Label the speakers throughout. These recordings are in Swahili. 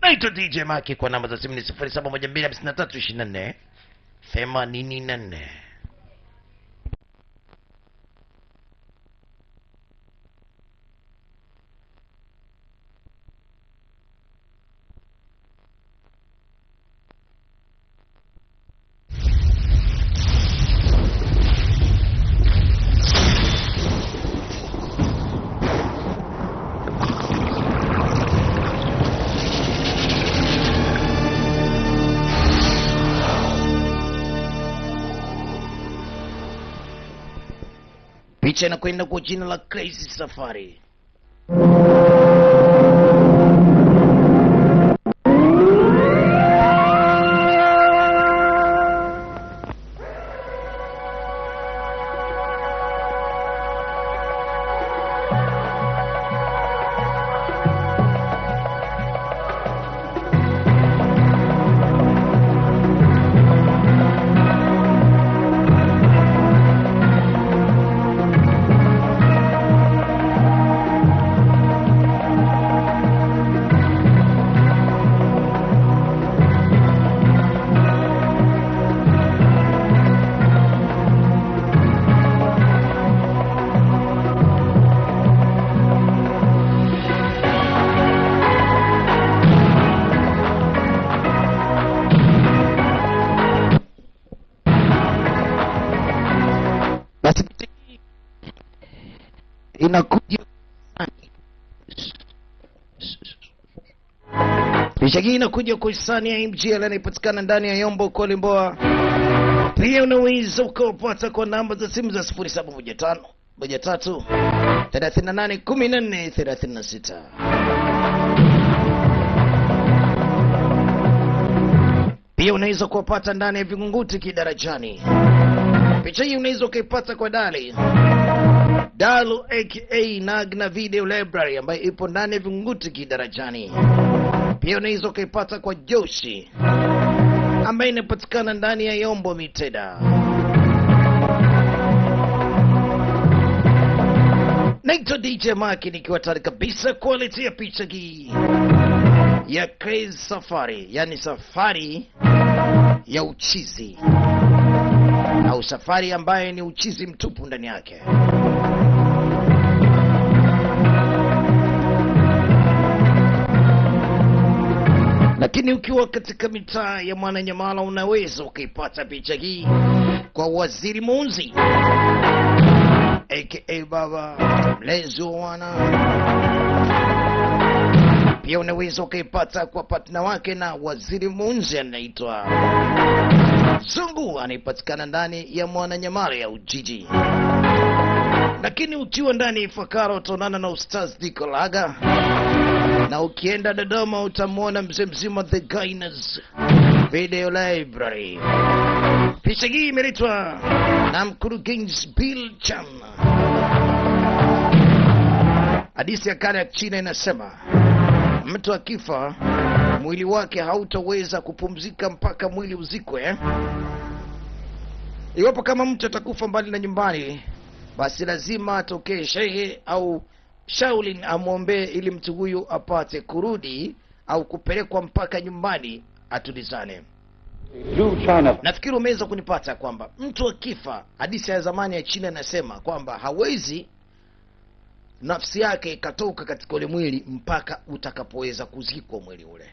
Speaker 1: Naitwa DJ Maki kwa namba za simu ni 0712532484. Picha inakwenda kwa jina la Crazy Safari. Inakuja picha hii inakuja kwa hisani ya MGL inayopatikana ndani ya Yombo Kolimboa. Pia unaweza ukapata kwa namba za simu za 0715 13 38 14 36. Pia unaweza kupata ndani ya Vingunguti Kidarajani. Picha hii unaweza kuipata kwa Dalu aka Nagna Video Library ambayo ipo ndani ya Vingunguti Kidarajani. Pia unaweza kuipata kwa Joshi ambayo inapatikana ndani ya Yombo Miteda. Naitwa DJ Maki nikiwa tayari kabisa kuwaletea picha hii ya Crazy Safari, yani safari ya uchizi au safari ambaye ni uchizi mtupu ndani yake. Lakini ukiwa katika mitaa ya Mwananyamala unaweza ukaipata picha hii kwa Waziri Munzi aka Baba Mlezi wa Wana. Pia unaweza ukaipata kwa partner wake na Waziri Munzi anaitwa Zungu, anapatikana ndani ya Mwananyamala ya Ujiji. Lakini ukiwa ndani Ifakara utaonana na Ustaz Dikolaga, na ukienda Dodoma utamwona mzee mzima The Guinness Video Library. Picha hii imeletwa na mkurugenzi Bill Chan. Hadithi ya kale ya China inasema mtu akifa mwili wake hautaweza kupumzika mpaka mwili uzikwe. Iwapo kama mtu atakufa mbali na nyumbani, basi lazima atokee shehe au Shaolin amwombee ili mtu huyu apate kurudi au kupelekwa mpaka nyumbani atulizane. Nafikiri umeweza kunipata kwamba mtu akifa, hadithi ya zamani ya China inasema kwamba hawezi nafsi yake ikatoka katika ule mwili mpaka utakapoweza kuzikwa mwili ule.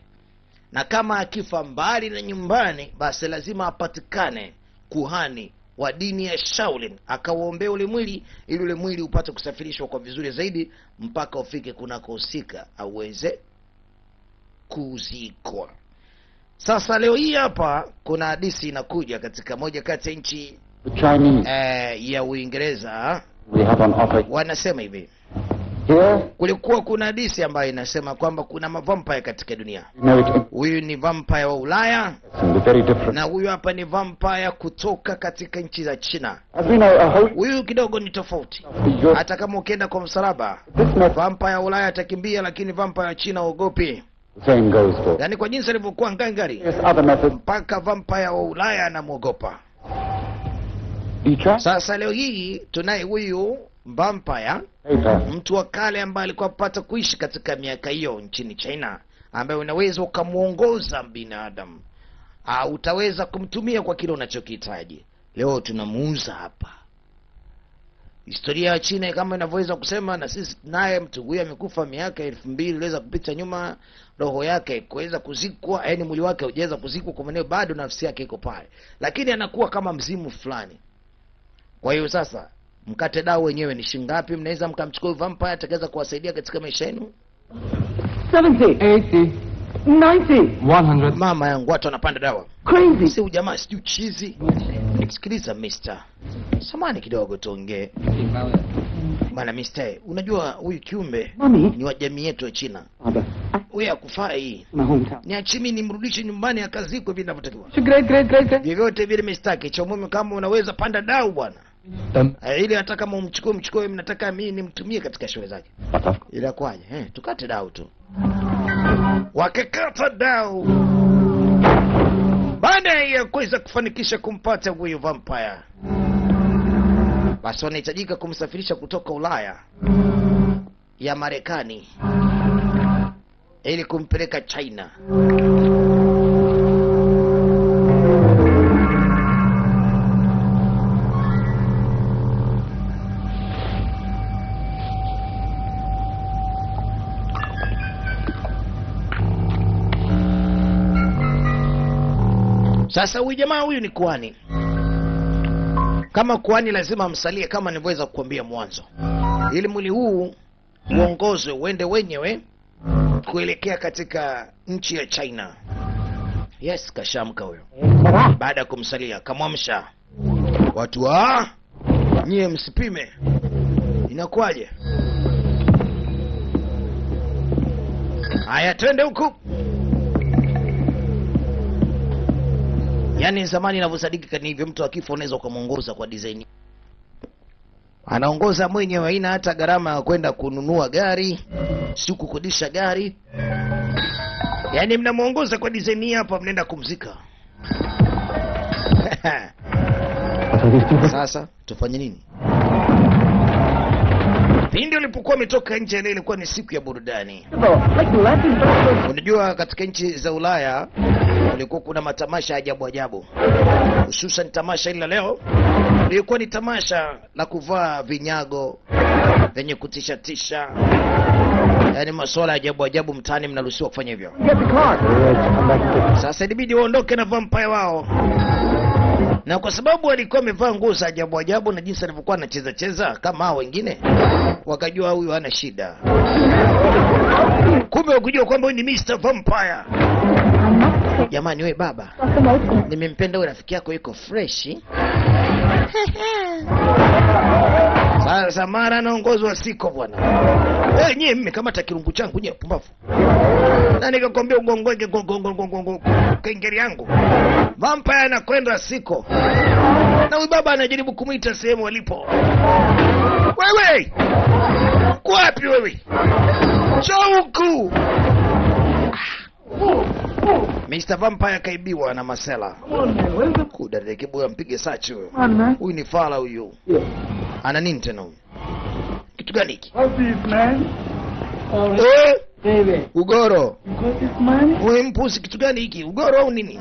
Speaker 1: Na kama akifa mbali na nyumbani, basi lazima apatikane kuhani wa dini ya Shaolin akawaombea ule mwili ili ule mwili upate kusafirishwa kwa vizuri zaidi mpaka ufike kunakohusika auweze kuzikwa. Sasa leo hii hapa kuna hadithi inakuja katika moja kati ya nchi ya Uingereza. Wanasema hivi, kulikuwa kuna hadithi ambayo inasema kwamba kuna mavampire katika dunia. Huyu ni vampire wa Ulaya na huyu hapa ni vampire kutoka katika nchi za China. Huyu kidogo ni tofauti. Hata kama ukienda kwa msalaba, vampire wa Ulaya atakimbia, lakini vampire wa China ogopi. Yani kwa jinsi alivyokuwa ngangari, mpaka vampire wa Ulaya anamuogopa. Sasa leo hii tunaye huyu vampire, mtu wa kale ambaye alikuwa apata kuishi katika miaka hiyo nchini China, ambaye unaweza ukamuongoza binadamu. Utaweza kumtumia kwa kile unachokihitaji. Leo tunamuuza hapa. Historia ya China kama inavyoweza kusema, na sisi naye mtu huyu amekufa miaka 2000 iliweza kupita nyuma, roho yake kuweza kuzikwa, yani mwili wake hujaweza kuzikwa kwa maana bado nafsi yake iko pale, lakini anakuwa kama mzimu fulani. Kwa hiyo sasa mkate dau wenyewe ni shingapi? Mnaweza mkamchukua vampire atakaweza kuwasaidia katika maisha yenu?
Speaker 2: 70, 80, 90, 100.
Speaker 1: Mama yangu, watu wanapanda dawa.
Speaker 2: Crazy.
Speaker 1: Si ujamaa siju chizi. Sikiliza mister. Samani kidogo tuongee. Bana mister, unajua huyu kiumbe ni wa jamii yetu ya China. Huyu akufai. Niachimi nimrudishe nyumbani akazikwe vile vinavyotakiwa.
Speaker 2: Great.
Speaker 1: Vyovyote vile mistake. Cha muhimu kama unaweza panda dau bwana. Ili hata kama umchukue mnataka mimi nimtumie katika shughuli zake. Ila kwaje? Tukate dau tu. Wakakata dau. Baada ya kuweza kufanikisha kumpata huyu vampire, basi wanahitajika kumsafirisha kutoka Ulaya ya Marekani ili kumpeleka China. Sasa huyu jamaa huyu ni kuhani. Kama kuhani lazima amsalie kama nilivyoweza kukuambia mwanzo. Ili mwili huu uongozwe uende wenyewe kuelekea katika nchi ya China. Yes, kashamka huyo. Baada ya kumsalia kamwamsha. Watu nyie msipime. Inakuwaje? Haya twende huku. Yaani zamani ninavyosadiki kani hivyo, mtu akifa unaweza kumuongoza kwa design. Anaongoza mwenyewe, haina hata gharama ya kwenda kununua gari, si kukodisha gari. Yaani mnamuongoza kwa design hapa, mnaenda kumzika. Sasa tufanye nini? Pindi ulipokuwa umetoka nje, ile ilikuwa ni siku ya burudani. Unajua katika nchi za Ulaya kulikuwa kuna matamasha ajabu ajabu. Hususan tamasha ile leo ilikuwa ni tamasha la kuvaa vinyago venye kutisha. Yaani masuala ajabu ajabu mtaani, mnaruhusiwa kufanya hivyo. Sasa ilibidi waondoke na vampire wao. Na kwa sababu walikuwa wamevaa nguo za ajabu ajabu na jinsi alivyokuwa anacheza kama hao wengine, wakajua huyu hana shida. Kumbe wakujua kwamba huyu ni Mr. Vampire. Jamani we baba, nimempenda huyu rafiki yako, yuko fresh. Sasa mara anaongozwa siko bwana. Nyie mmekamata kirungu changu nyie pumbavu. Na nikakwambia ugongoje kengeri yangu. Vampire anakwenda siko. Na huyu baba anajaribu kumuita sehemu alipo. Wewe! Wapi wewe? Chauku! Mr. Vampire kaibiwa na Masela. Kudarekebu mpige sachi huyo. Huyu ni fala huyu. Ana nini tena huyu? Kitu gani hiki? Ugoro. Wewe mpusi, kitu gani hiki? Ugoro au nini?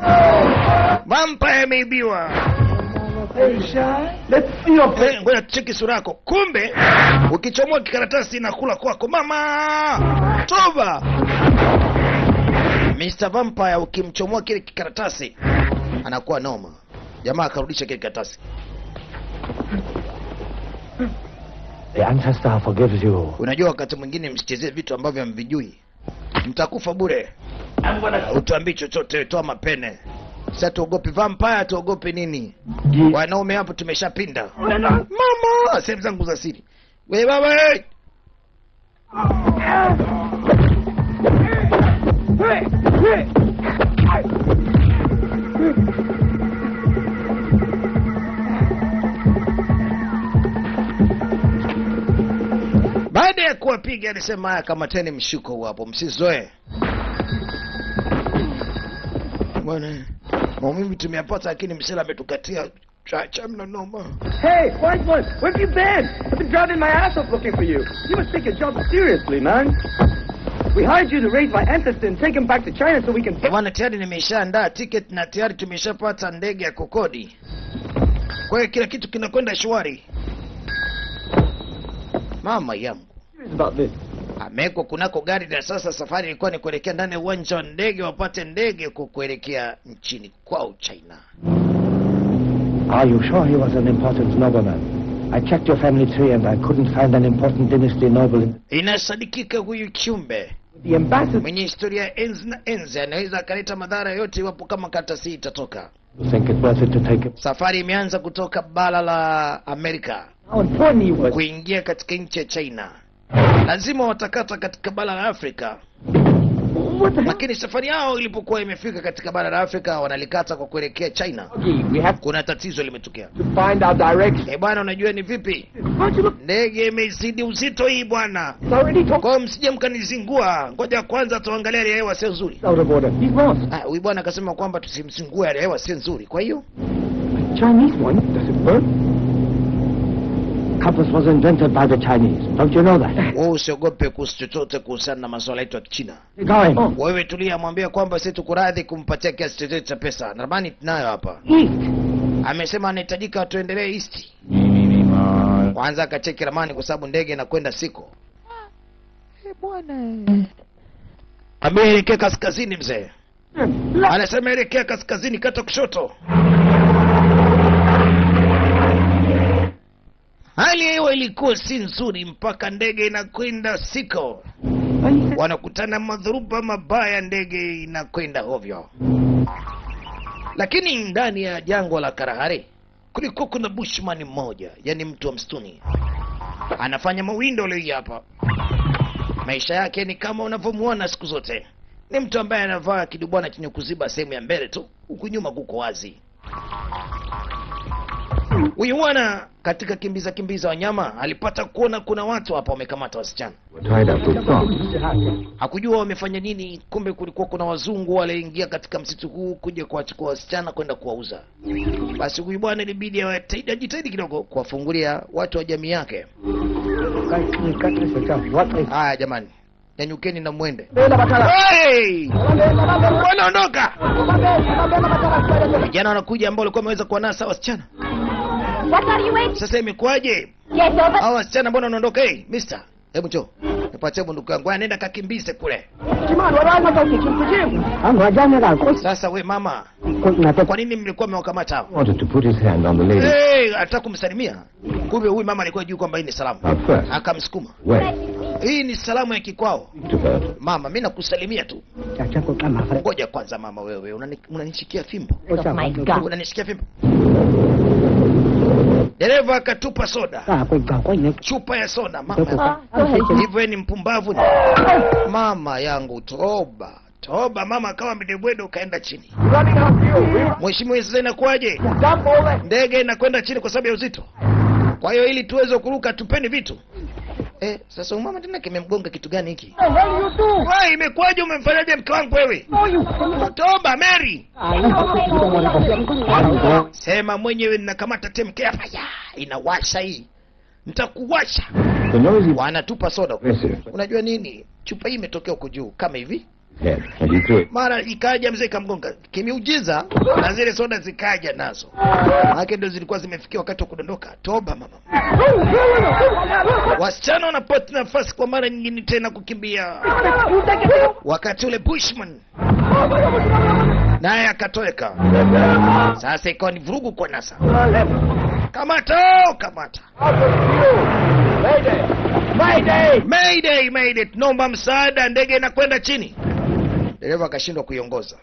Speaker 1: Vampire ameibiwa. Ngoja cheki sura yako. Kumbe ukichomoa kikaratasi inakula kwako. Mama! Toba! Mr. Vampire ukimchomoa kile kikaratasi anakuwa noma. Jamaa akarudisha kile kikaratasi.
Speaker 2: The ancestor forgives you.
Speaker 1: Unajua wakati mwingine msichezee vitu ambavyo hamvijui. Mtakufa bure. Utuambii chochote, toa mapene. Sasa tuogopi vampire, tuogopi nini? Wanaume hapo tumeshapinda. Mama, sehemu zangu za siri. Wewe baba wewe. Baada ya kuwapiga alisema haya, kamateni mshuko huu hapo, msizoe. Bwana, maumivu tumeyapata lakini msela ametukatia chacha mna noma.
Speaker 2: Hey, white one, where have you been? I've been driving my ass off looking for you. You must take your job seriously, man. We hired you to raise my ancestor and take him back to China so we can...
Speaker 1: Bwana, tayari nimeshaandaa ticket na tayari tumeshapata ndege ya kukodi. Kwa hiyo kila kitu kinakwenda shwari. Mama yangu.
Speaker 2: About this.
Speaker 1: Ameko kunako gari na sasa safari ilikuwa ni kuelekea ndani ya uwanja wa ndege wapate ndege kuelekea nchini kwao China.
Speaker 2: Are you sure he was an important nobleman? I checked your family tree and I couldn't find an important dynasty noble.
Speaker 1: Inasadikika huyu kiumbe
Speaker 2: The ambassador...
Speaker 1: mwenye historia ya enzi na enzi anaweza akaleta madhara yote iwapo kama karatasi itatoka.
Speaker 2: You think it worth it to take it?
Speaker 1: Safari imeanza kutoka bara la Amerika
Speaker 2: How important he was.
Speaker 1: kuingia katika nchi ya China. Lazima watakata katika bara la Afrika.
Speaker 2: What the hell?
Speaker 1: Lakini safari yao ilipokuwa imefika katika bara la Afrika wanalikata kwa kuelekea China.
Speaker 2: Okay, we have
Speaker 1: Kuna tatizo limetokea.
Speaker 2: to find our direction.
Speaker 1: Bwana, unajua ni vipi?
Speaker 2: Don't you look...
Speaker 1: Ndege imezidi uzito hii bwana.
Speaker 2: He's already talking
Speaker 1: Kwa hiyo msije mkanizingua. Ngoja kwanza tuangalie hali ya hewa sio nzuri.
Speaker 2: out of order. He's lost.
Speaker 1: Huyu bwana akasema kwamba tusimzingue, hali ya hewa sio nzuri. Kwa hiyo
Speaker 2: Chinese one? Does it work? Compass was invented by the Chinese. Don't you know that?
Speaker 1: wewe usiogope kuhusu chochote kuhusiana na masuala yetu ya Kichina.
Speaker 2: They're going.
Speaker 1: Wewe tulia, mwambie kwamba sisi tuko radhi kumpatia kiasi chochote cha pesa. Na ramani tunayo hapa.
Speaker 2: East.
Speaker 1: Amesema anahitajika tuendelee east. Kwanza akacheki ramani kwa sababu ndege inakwenda siko.
Speaker 3: Bwana.
Speaker 1: Ameelekea kaskazini mzee. Anasema elekea kaskazini, kata kushoto. Hali ya hewa ilikuwa si nzuri mpaka ndege inakwenda siko. Wanakutana madhuruba mabaya, ndege inakwenda hovyo. Lakini ndani ya jangwa la Kalahari kulikuwa kuna bushman mmoja, yani mtu wa msituni. Anafanya mawindo leo hapa. Maisha yake ni kama unavyomuona siku zote. Ni mtu ambaye anavaa kidubwana chenye kuziba sehemu ya mbele tu, huku nyuma kuko wazi. Huyu bwana katika kimbiza wanyama alipata kuona kuna watu hapa wamekamata wasichana. Hakujua wamefanya nini, kumbe kulikuwa kuna wazungu walioingia katika msitu huu kuja kuwachukua wasichana kwenda kuwauza. Basi huyu bwana ilibidi ajitahidi kidogo kuwafungulia watu wa jamii yake. Haya jamani, nyanyukeni na mwende. Hey! Wanaondoka. Vijana wanakuja ambao walikuwa wameweza kuwanasa wasichana.
Speaker 3: What are you waiting?
Speaker 1: Sasa imekuaje?
Speaker 3: Yes, over.
Speaker 1: Hao wasichana mbona wanaondoka? Hey, mister. Hebu njoo. Nipatie bunduki yangu. Nenda kakimbize kule. Sasa we mama, kwa nini mlikuwa mmewakamata hao?
Speaker 2: Wanted to put his hand on the lady.
Speaker 1: Hey, anataka kumsalimia. Kumbe huyu mama alikuwa juu kwamba hii ni salamu.
Speaker 2: First.
Speaker 1: Akamsukuma.
Speaker 2: Wait.
Speaker 1: Hii ni salamu ya kikwao.
Speaker 2: To her.
Speaker 1: Mama, mimi nakusalimia tu. Ngoja kwanza mama, wewe unanishikia fimbo.
Speaker 3: Oh my God.
Speaker 1: Unanishikia fimbo. Dereva akatupa soda. Chupa ya soda mama.
Speaker 3: Go ahead.
Speaker 1: Hivyo ni mpumbavu. Mama yangu, toba. Toba mama, akawa midebwedo kaenda chini. Mheshimiwa, sasa inakuaje? Ndege inakwenda chini kwa sababu ya uzito. Kwa hiyo ili tuweze kuruka tupeni vitu. Sasa umama tena kimemgonga kitu gani hiki? Wewe imekuaje, umemfanyaje mke wangu wewe? Toba Mary. Sema mwenyewe, ninakamata temke hapa. Inawasha hii. Nitakuwasha. Wanatupa soda. Unajua nini? Chupa hii imetokea huko juu kama hivi. Mara ikaja mzee kamgonga. Kimiujiza na zile soda zikaja nazo. Maana ndio zilikuwa zimefikia wakati wa kudondoka. Toba mama. Wasichana wanapata nafasi kwa mara nyingine tena kukimbia. Wakati ule bushman naye akatoweka. Sasa ikawa ni vurugu kwa nasa. Kamata, kamata. Mayday, tunaomba msaada, ndege inakwenda chini. Dereva akashindwa kuiongoza.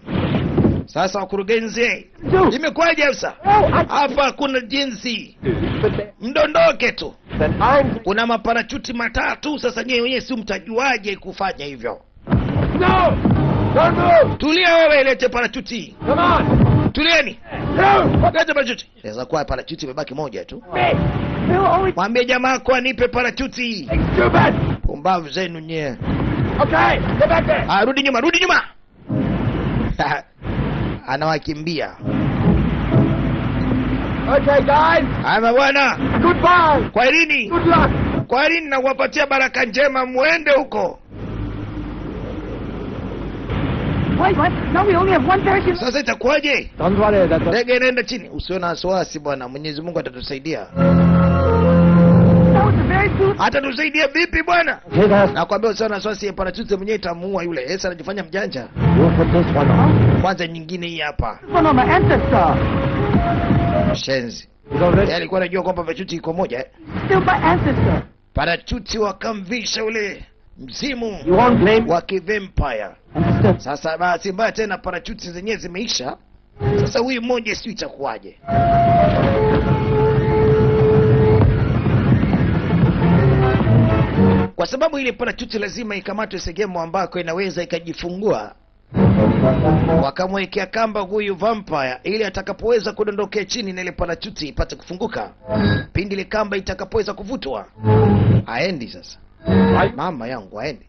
Speaker 1: Sasa wakurugenzi, imekuwaje sasa? Hapa hakuna jinsi. Mdondoke tu. Kuna maparachuti matatu, sasa nyewe wenyewe si mtajuaje kufanya hivyo?
Speaker 2: No! Don't move!
Speaker 1: Tulia wewe, lete parachuti.
Speaker 2: Come on!
Speaker 1: Tulieni.
Speaker 2: No!
Speaker 1: Lete parachuti. Inaweza kuwa parachuti imebaki moja tu.
Speaker 2: No!
Speaker 1: Mwambie jamaa kwa nipe parachuti.
Speaker 2: It's too bad!
Speaker 1: Pumbavu zenu nye.
Speaker 2: Okay, get back there!
Speaker 1: Rudi nyuma, rudi nyuma. Anawakimbia.
Speaker 2: Okay, guys!
Speaker 1: Ama bwana.
Speaker 2: Goodbye!
Speaker 1: Kwa irini.
Speaker 2: Good luck!
Speaker 1: Kwa irini na kuwapatia baraka njema, muende huko.
Speaker 3: What? No, we only have one parachute.
Speaker 1: Sasa itakuwaje?
Speaker 2: Don't worry, that's
Speaker 1: Ndege inaenda chini. Usiwe na wasiwasi bwana, Mwenyezi Mungu atatusaidia.
Speaker 3: No, it's a very smooth.
Speaker 1: Atatusaidia vipi bwana?
Speaker 2: Take off.
Speaker 1: Nakwambia usiwe na wasiwasi, parachute mwenyewe itamuua yule. Yesu anajifanya mjanja.
Speaker 2: You put this one on.
Speaker 1: Kwanza nyingine hii hapa.
Speaker 3: One on my ancestor.
Speaker 1: Shenzi.
Speaker 2: It's already.
Speaker 1: Yeye alikuwa anajua kwamba parachute iko moja.
Speaker 3: Still my ancestor.
Speaker 1: Parachuti wakamvisha ule mzimu
Speaker 2: You won't blame.
Speaker 1: wa kivampire.
Speaker 2: Understood.
Speaker 1: Sasa bahati mbaya tena parachuti zenyewe zimeisha. Sasa huyu mmoja sio itakuwaje? Kwa sababu ile parachuti lazima ikamatwe sehemu ambako inaweza ikajifungua. Wakamwekea kamba huyu vampire ili atakapoweza kudondokea chini na ile parachuti ipate kufunguka. Pindi ile kamba itakapoweza kuvutwa, aendi sasa. Mama yangu aendi.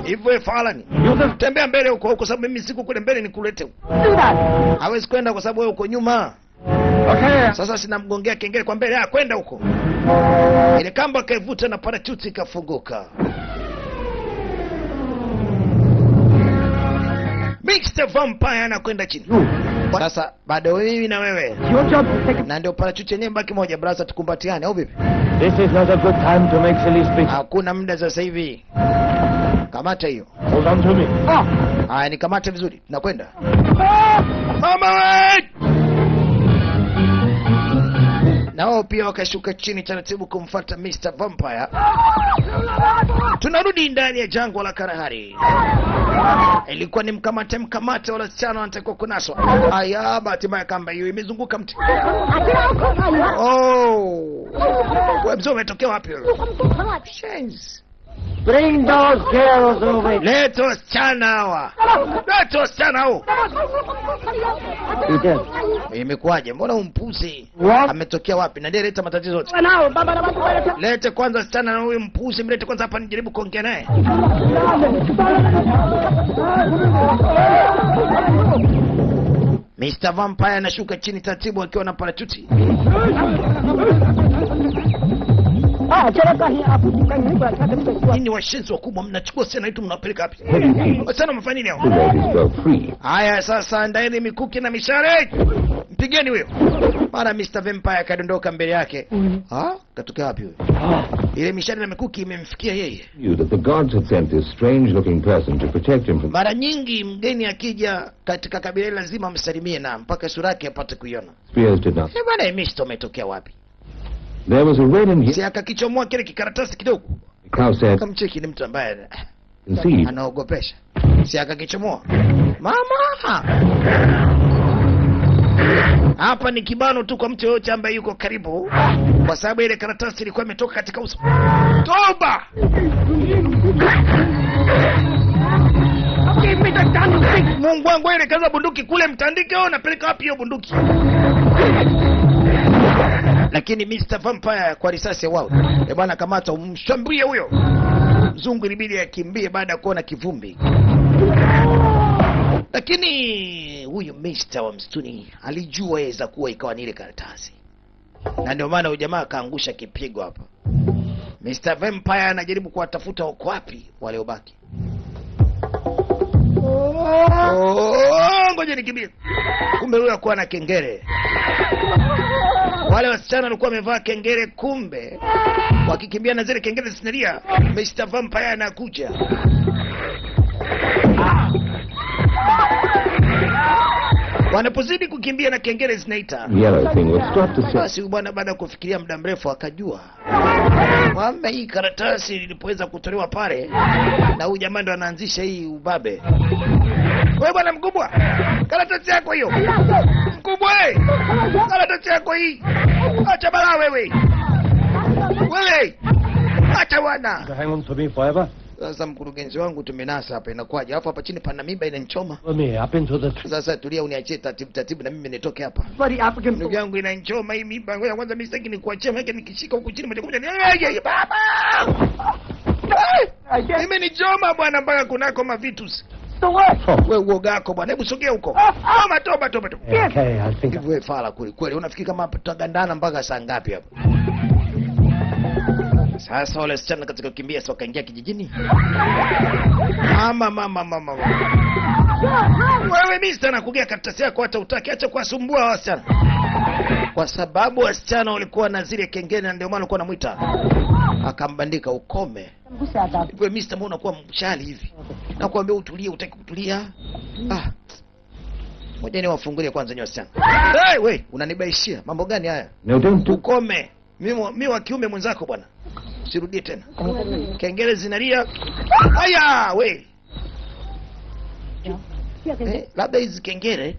Speaker 1: Hivyo falani. Tembea mbele huko kwa sababu mimi siku kule mbele nikulete.
Speaker 3: Do that.
Speaker 1: Hawezi kwenda kwa sababu wewe uko nyuma.
Speaker 2: Okay.
Speaker 1: Sasa sinamgongea kengele kwa mbele, kwenda huko. Ile kamba kaivuta na parachuti ikafunguka. Mr. Vampire anakwenda chini. Sasa bado mimi na wewe.
Speaker 2: Your job to take.
Speaker 1: Na ndio parachuti yenyewe baki moja, brother, tukumbatiane au vipi?
Speaker 2: This is not a good time to make silly speech.
Speaker 1: Hakuna muda sasa hivi. Kamata hiyo.
Speaker 2: Hold on to me.
Speaker 1: Haya, nikamate vizuri. Nakwenda. Mama wewe! Nao pia wakashuka chini taratibu kumfuata Mr. Vampire. Tunarudi ndani ya jangwa la Kalahari. Ilikuwa ni mkamate wala wasichana wanatakiwa kunaswa. Aya, bahati mbaya kamba hiyo imezunguka mti. Oh! Wewe mzee umetokea wapi wewe? Shenzi.
Speaker 2: Bring those girls over.
Speaker 1: Leto wasichana hawa. Leto wasichana hao.
Speaker 2: Peter.
Speaker 1: Imekuwaje? Mbona umpuzi?
Speaker 2: What?
Speaker 1: Ametokea wapi? Na ndiye leta matatizo yote. Lete kwanza wasichana na huyu mpuzi, mlete kwanza hapa nijaribu kuongea naye. Mr. Vampire anashuka chini taratibu akiwa na parachuti. Nini washenzi wakubwa, mnachukua sana hitu mnapeleka wapi? Sana mfanya nini hao? Haya sasa, ndaeni mikuki na mishale. Mpigeni huyo. Mara Mr. Vampire akadondoka mbele yake. Katokea wapi huyo? Ile mishale na mikuki imemfikia yeye.
Speaker 4: That the gods had sent this strange-looking person to protect him from.
Speaker 1: Mara nyingi mgeni akija katika kabila lazima msalimie na mpaka sura yake apate kuiona.
Speaker 4: Spears did not.
Speaker 1: Bwana Mr. umetokea wapi?
Speaker 4: There was a red and
Speaker 1: Si akakichomoa kile kikaratasi kidogo.
Speaker 4: Klaus said,
Speaker 1: Kamcheki ni mtu ambaye
Speaker 4: concede.
Speaker 1: anaogopesha. Si akakichomoa. Mama! Hapa ni kibano tu kwa mtu yoyote ambaye yuko karibu, kwa sababu ile karatasi ilikuwa imetoka katika uso. Toba! Mungu wangu, ile kaza bunduki kule mtandike, au napeleka wapi hiyo bunduki? Lakini Mr. Vampire kwa risasi ya wao. Bwana kamata, umshambulie huyo. Mzungu ilibidi akimbie baada ya kuona kivumbi. Lakini huyu Mr. wa msituni alijua yaweza kuwa ikawa ni ile karatasi. Na ndio maana huyu jamaa akaangusha kipigo hapa. Mr. Vampire anajaribu kuwatafuta wako wapi waliobaki. Ngoja nikimbie. Kumbe huyo alikuwa na kengele. Wale wasichana walikuwa wamevaa kengele, kumbe wakikimbia na zile kengele zinalia. Mr. Vampire anakuja. Wanapozidi kukimbia na kengele zinaita.
Speaker 4: Yellow thing would stop to say.
Speaker 1: Basi bwana baada ya kufikiria muda mrefu akajua kwamba hii karatasi ilipoweza kutolewa pale, na huyu jamaa ndo anaanzisha hii ubabe. Wewe bwana mkubwa, karatasi yako hiyo. Mkubwa wewe, karatasi yako hii. Acha balaa wewe. Wewe, acha bwana.
Speaker 2: Hang on to me forever.
Speaker 1: Sasa mkurugenzi wangu tumenasa hapa, inakuwaje? Hapo hapa chini pana mimba inanichoma.
Speaker 2: Follow me up into the tree.
Speaker 1: Sasa tulia, uniachie taratibu na mimi nitoke hapa.
Speaker 3: Bloody African.
Speaker 1: Ndugu yangu inanichoma hii mimba. Ngoja kwanza mimi sitaki nikuachie, maana nikishika huku chini moja kwa moja. Baba! Mimi ni choma bwana mpaka kunako mavitus.
Speaker 3: So what?
Speaker 1: Wewe uoga wako bwana, hebu sogea huko. Toba.
Speaker 2: Okay, I think.
Speaker 1: Wewe fala kweli. Unafikiri kama tutagandana mpaka saa ngapi hapa? Sasa wale wasichana katika kukimbia sio kaingia kijijini. Mama. Wewe mister nakugea karatasi yako hata utaki, acha kuwasumbua wasichana. Kwa sababu wasichana walikuwa na zile kengele na ndio maana alikuwa anamuita. Akambandika ukome. Wewe mister mbona unakuwa mshali hivi? Nakwambia utulie, utaki kutulia. Ngoja niwafungulie kwanza nyoa wasichana. Hey, we, unanibaishia. Mambo gani haya?
Speaker 4: No, don't do...
Speaker 1: Ukome. Mimi wa kiume mwenzako bwana. Usirudie tena. Kengele zinalia. Haya, we. Labda hizi kengele.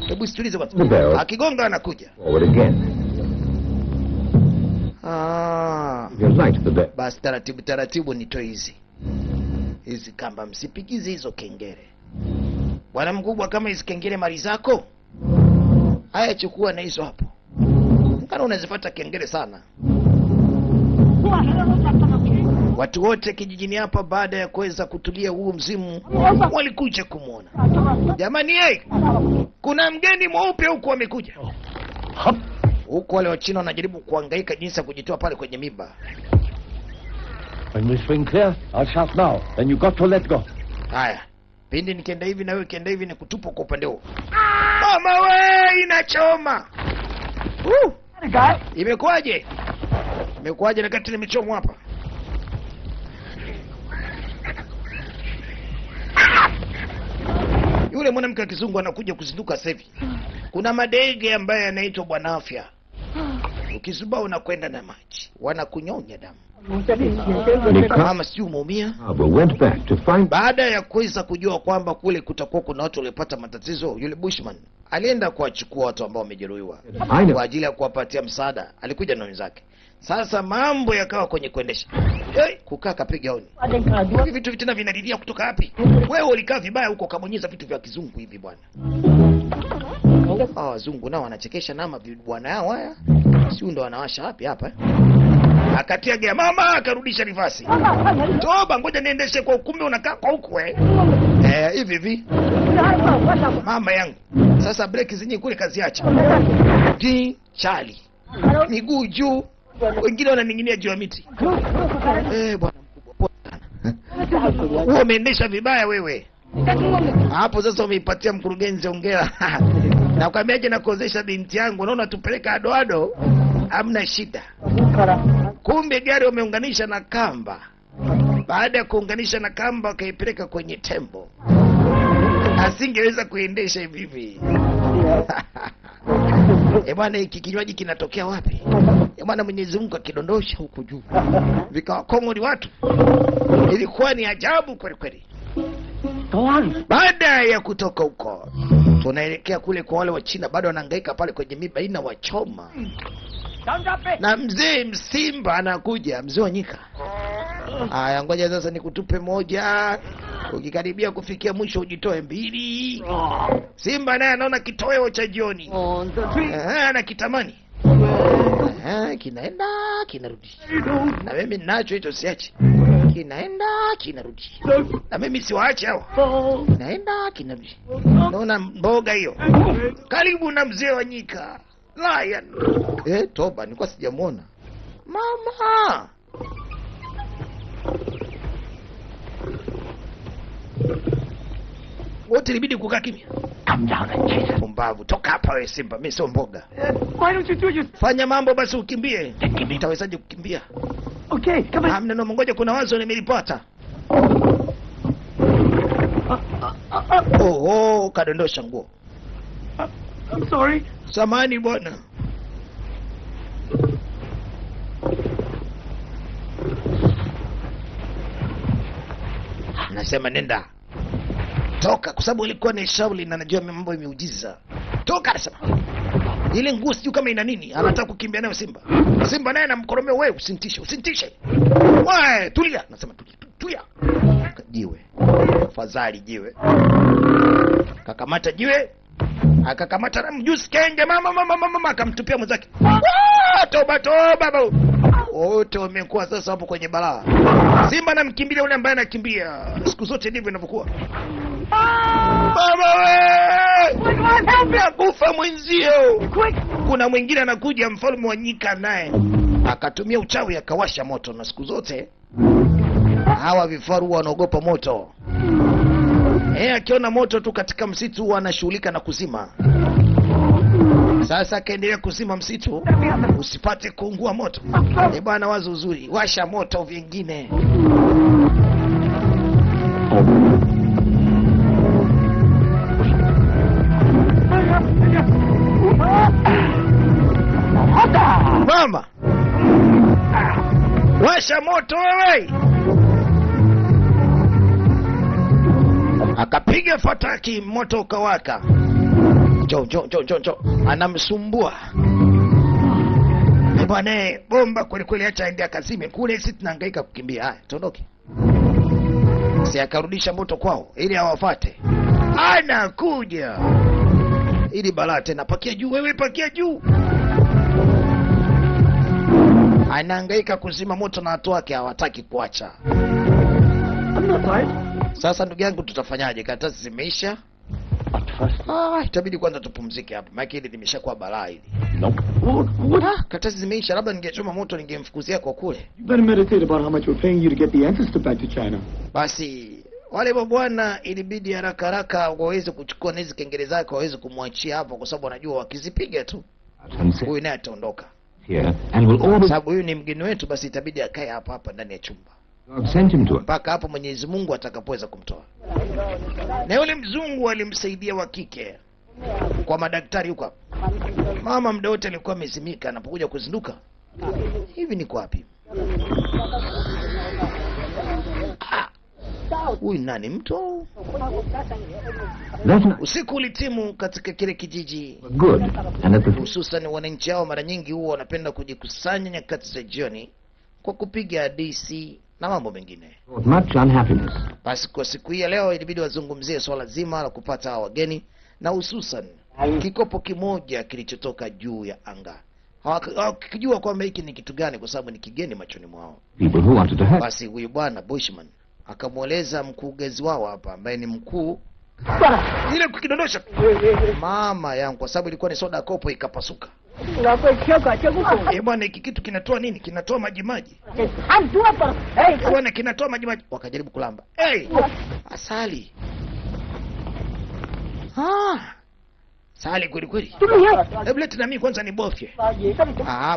Speaker 1: Hebu situlize kwanza. Akigonga anakuja.
Speaker 4: Forward again. You're right, the bell.
Speaker 1: Basi taratibu nitoe hizi. Hizi kamba msipigize hizo kengele. Bwana mkubwa, kama hizi kengele mali zako. Haya, chukua na hizo hapo. Kana unazifuata kengele sana. Watu wote kijijini hapa baada ya kuweza kutulia huu mzimu walikuja kumuona. Jamani, kuna mgeni mweupe huku amekuja. Huku wale wa China wanajaribu kuhangaika jinsi ya kujitoa pale kwenye miba.
Speaker 2: When we swing clear, I'll shout now. Then you got to let go.
Speaker 1: Haya. Pindi nikienda hivi na wewe kienda hivi ni kutupa kwa upande huo. Mama we, inachoma. Imekuwaje? Imekuwaje na kati nimechomwa hapa? Yule mwanamke wa kizungu anakuja kuzinduka sasa hivi. Kuna madege ambaye anaitwa Bwana Afya. Ukizubaa unakwenda na maji. Wanakunyonya damu. Mama sijui umeumia.
Speaker 4: Went back to find...
Speaker 1: Baada ya kuweza kujua kwamba kule kutakuwa kuna watu waliopata matatizo, yule Bushman alienda kuwachukua watu ambao wamejeruhiwa kwa ajili ya kuwapatia msaada. Alikuja na wenzake. Sasa mambo yakawa kwenye kuendesha. Kukaa kapiga honi. Hivi vitu vitena vinalilia kutoka wapi? Wewe ulikaa vibaya huko kabonyeza vitu vya kizungu hivi bwana. Wazungu nao wanachekesha nama bwana yao haya. Sio ndo wanawasha wapi hapa? Akatiaga mama akarudisha rivasi. Toba, ngoja niendeshe kwa ukumbi, unakaa kwa huko hivi. Mama yangu. Sasa breki zenyewe kule kaziacha. Chali. Miguu juu. Wengine wananing'inia juu ya miti. Bwana mkubwa, poa sana. Wewe umeendesha vibaya wewe. Hapo sasa umeipatia mkurugenzi ongea. Na ukamwambia na kuozesha binti yangu, unaona tupeleka ado. Hamna shida. Kumbe gari wameunganisha na kamba. Baada ya kuunganisha na kamba wakaipeleka kwenye tembo. Asingeweza kuendesha hivi. Bwana, hiki kinywaji kinatokea wapi? Bwana, Mwenyezi Mungu akidondosha huko juu. Vikawakongoli watu. Ilikuwa ni ajabu kweli kweli. Baada ya kutoka huko, tunaelekea kule kwa wale wa China bado wanahangaika pale kwenye miba ina wachoma. Na mzee Msimba anakuja, mzee wa nyika. Haya, ngoja sasa nikutupe moja. Ukikaribia kufikia mwisho ujitoe mbili. Simba naye anaona kitoweo cha jioni. Anakitamani. Kinaenda, kinarudi. Na mimi ninacho hicho siache. Kinaenda, kinarudi. Na mimi siwaache hao. Kinaenda, kinarudi. Naona mboga hiyo. Karibu na mzee wa nyika. Lion. Toba, nilikuwa sijamuona. Mama. Wote ilibidi kukaa kimya. Pumbavu, toka hapa wewe Simba, mimi sio mboga. Fanya mambo basi ukimbie. Utawezaje kukimbia?
Speaker 3: Okay, come on.
Speaker 1: Hamna no, ngoja kuna wazo nimelipata. Kadondosha nguo.
Speaker 3: I'm sorry.
Speaker 1: Samani bwana. Nasema nenda. Toka, kwa sababu ilikuwa ni shauli na najua mambo ya miujiza. Toka nasema. Ile nguo sijui kama ina nini, anataka kukimbia nayo Simba. Simba naye anamkoromea, wewe usintishe. Wewe tulia, nasema tulia. Jiwe. Fadhali jiwe. Kakamata jiwe. Akakamata na mjusi kenge mama akamtupia mwenzake. Toba wote wamekuwa sasa hapo kwenye balaa. Simba anamkimbilia yule ambaye anakimbia. Siku zote ndivyo inavyokuwa. Mama wewe! Akufa mwenzio. Kuna mwingine anakuja, mfalme wa nyika naye akatumia uchawi akawasha moto, na siku zote hawa vifaru wanaogopa moto. Akiona moto tu katika msitu huwa anashughulika na kuzima. Sasa akaendelea kuzima msitu usipate kuungua moto. Bwana, wazo uzuri, washa moto vingine. Mama, washa moto wewe. Akapiga fataki, moto ukawaka. Jo. Anamsumbua. Bwana, bomba kweli, acha aende akazime kule, sisi tunahangaika kukimbia. Haya, tuondoke. Si akarudisha moto kwao ili hawafuate. Anakuja. Ili balaa tena, pakia juu wewe, pakia juu. Anahangaika kuzima moto na watu wake hawataki kuacha. Sasa ndugu yangu, tutafanyaje? Karatasi zimeisha. Itabidi kwanza tupumzike hapa. Maana hili limeshakuwa balaa hili. Karatasi zimeisha, labda ningechoma moto ningemfukuzia kwa kule.
Speaker 3: You better meditate about how much we're paying you to get the ancestor back to China.
Speaker 1: Basi wale bwana ilibidi haraka waweze kuchukua hizo kengele zake waweze kumwachia hapo, kwa sababu wanajua wakizipiga tu huyu naye ataondoka. Sababu huyu ni mgeni wetu, basi itabidi akae hapa ndani ya chumba mpaka hapo Mwenyezi Mungu atakapoweza kumtoa. Na yule mzungu alimsaidia wa kike kwa madaktari huko. Mama muda wote alikuwa amezimika, anapokuja kuzinduka hivi ni kwa wapi? Huyu nani mtu? Usiku ulitimu katika kile kijiji. Hususan wananchi hao mara nyingi huwa wanapenda kujikusanya nyakati za jioni kwa kupiga hadithi na mambo mengine. Basi kwa siku hii ya leo ilibidi wazungumzie swala zima la kupata hao wageni, na hususan kikopo kimoja kilichotoka juu ya anga. Hawakijua kwamba hiki ni kitu gani, kwa sababu ni kigeni machoni mwao. Basi huyu bwana Bushman akamweleza mkurugenzi wao hapa, ambaye ni mkuu, ile kukidondosha mama yangu, kwa sababu ilikuwa ni soda kopo ikapasuka. Bwana, hiki kitu kinatoa nini? Kinatoa maji. Bwana, kinatoa maji. Wakajaribu kulamba. Asali. Sali kweli. Hebu leta na mimi kwanza nibofye.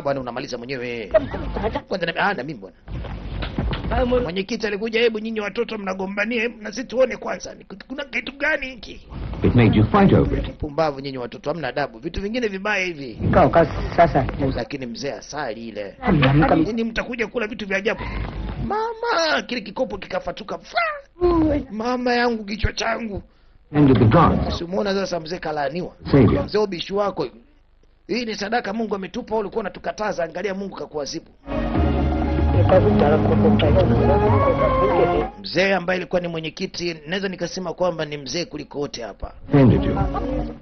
Speaker 1: Bwana, unamaliza mwenyewe. Kwanza na mimi bwana. Mwenyekiti alikuja, hebu nyinyi watoto mnagombania, na sisi tuone kwanza kuna kitu gani hiki.
Speaker 4: It made you fight over it.
Speaker 1: Pumbavu nyinyi watoto, hamna adabu. Vitu vingine vibaya hivi.
Speaker 2: Sasa
Speaker 1: lakini mzee asali ile. Nini mtakuja kula vitu vya ajabu? Mama, kile kikopo kikafatuka. Mama yangu, kichwa changu.
Speaker 4: And the gods.
Speaker 1: Simuona sasa mzee kalaaniwa. Mzee ubishu wako. Hii ni sadaka Mungu ametupa, ulikuwa unatukataza, angalia Mungu kakuadhibu. Mzee ambaye alikuwa ni mwenyekiti, naweza nikasema kwamba ni mzee kuliko wote hapa.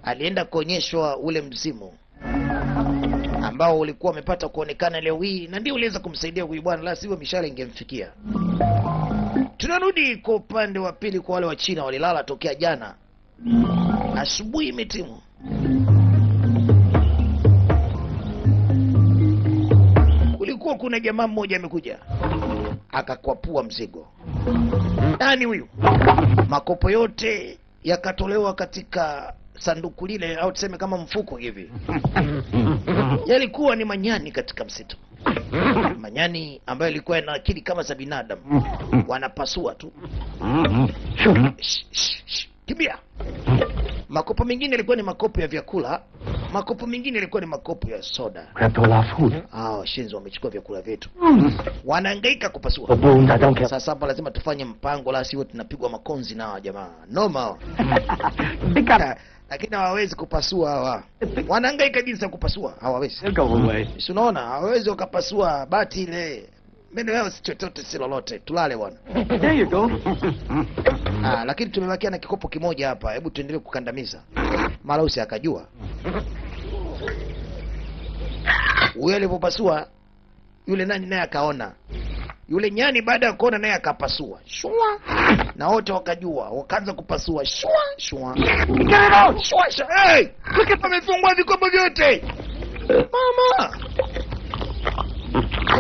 Speaker 1: Alienda kuonyeshwa ule mzimu ambao ulikuwa umepata kuonekana leo hii, na ndio uliweza kumsaidia huyu bwana, la sivyo mishale ingemfikia. Tunarudi kwa upande wa pili, kwa wale wa China walilala tokea jana. Asubuhi imetimu. Kulikuwa kuna jamaa mmoja amekuja akakwapua mzigo. Nani huyu? Makopo yote yakatolewa katika sanduku lile, au tuseme kama mfuko hivi. Yalikuwa ni manyani katika msitu. Manyani ambayo ilikuwa na akili kama za binadamu. Wanapasua tu. Kimbia. Makopo mengine yalikuwa ni makopo ya vyakula, makopo mengine yalikuwa ni makopo ya soda. Shenzi wamechukua vyakula vyetu. Wanahangaika kupasua. Sasa hapa lazima tufanye mpango, la sivyo tunapigwa makonzi na jamaa. Noma. Lakini hawawezi kupasua hawa. Wanahangaika jinsi ya kupasua, hawawezi. Si unaona, hawawezi wakapasua bati ile. Meno yao si chochote, si lolote. Tulale bwana.
Speaker 3: There you go.
Speaker 1: Lakini tumebakia na kikopo kimoja hapa. Hebu tuendelee kukandamiza. Malausi akajua. Huyo alipopasua, yule nani naye akaona. Yule nyani baada ya kuona naye akapasua. Shua. Na wote wakajua, wakaanza kupasua. Shua. Hey! Look at, amefungua vikopo vyote. Mama.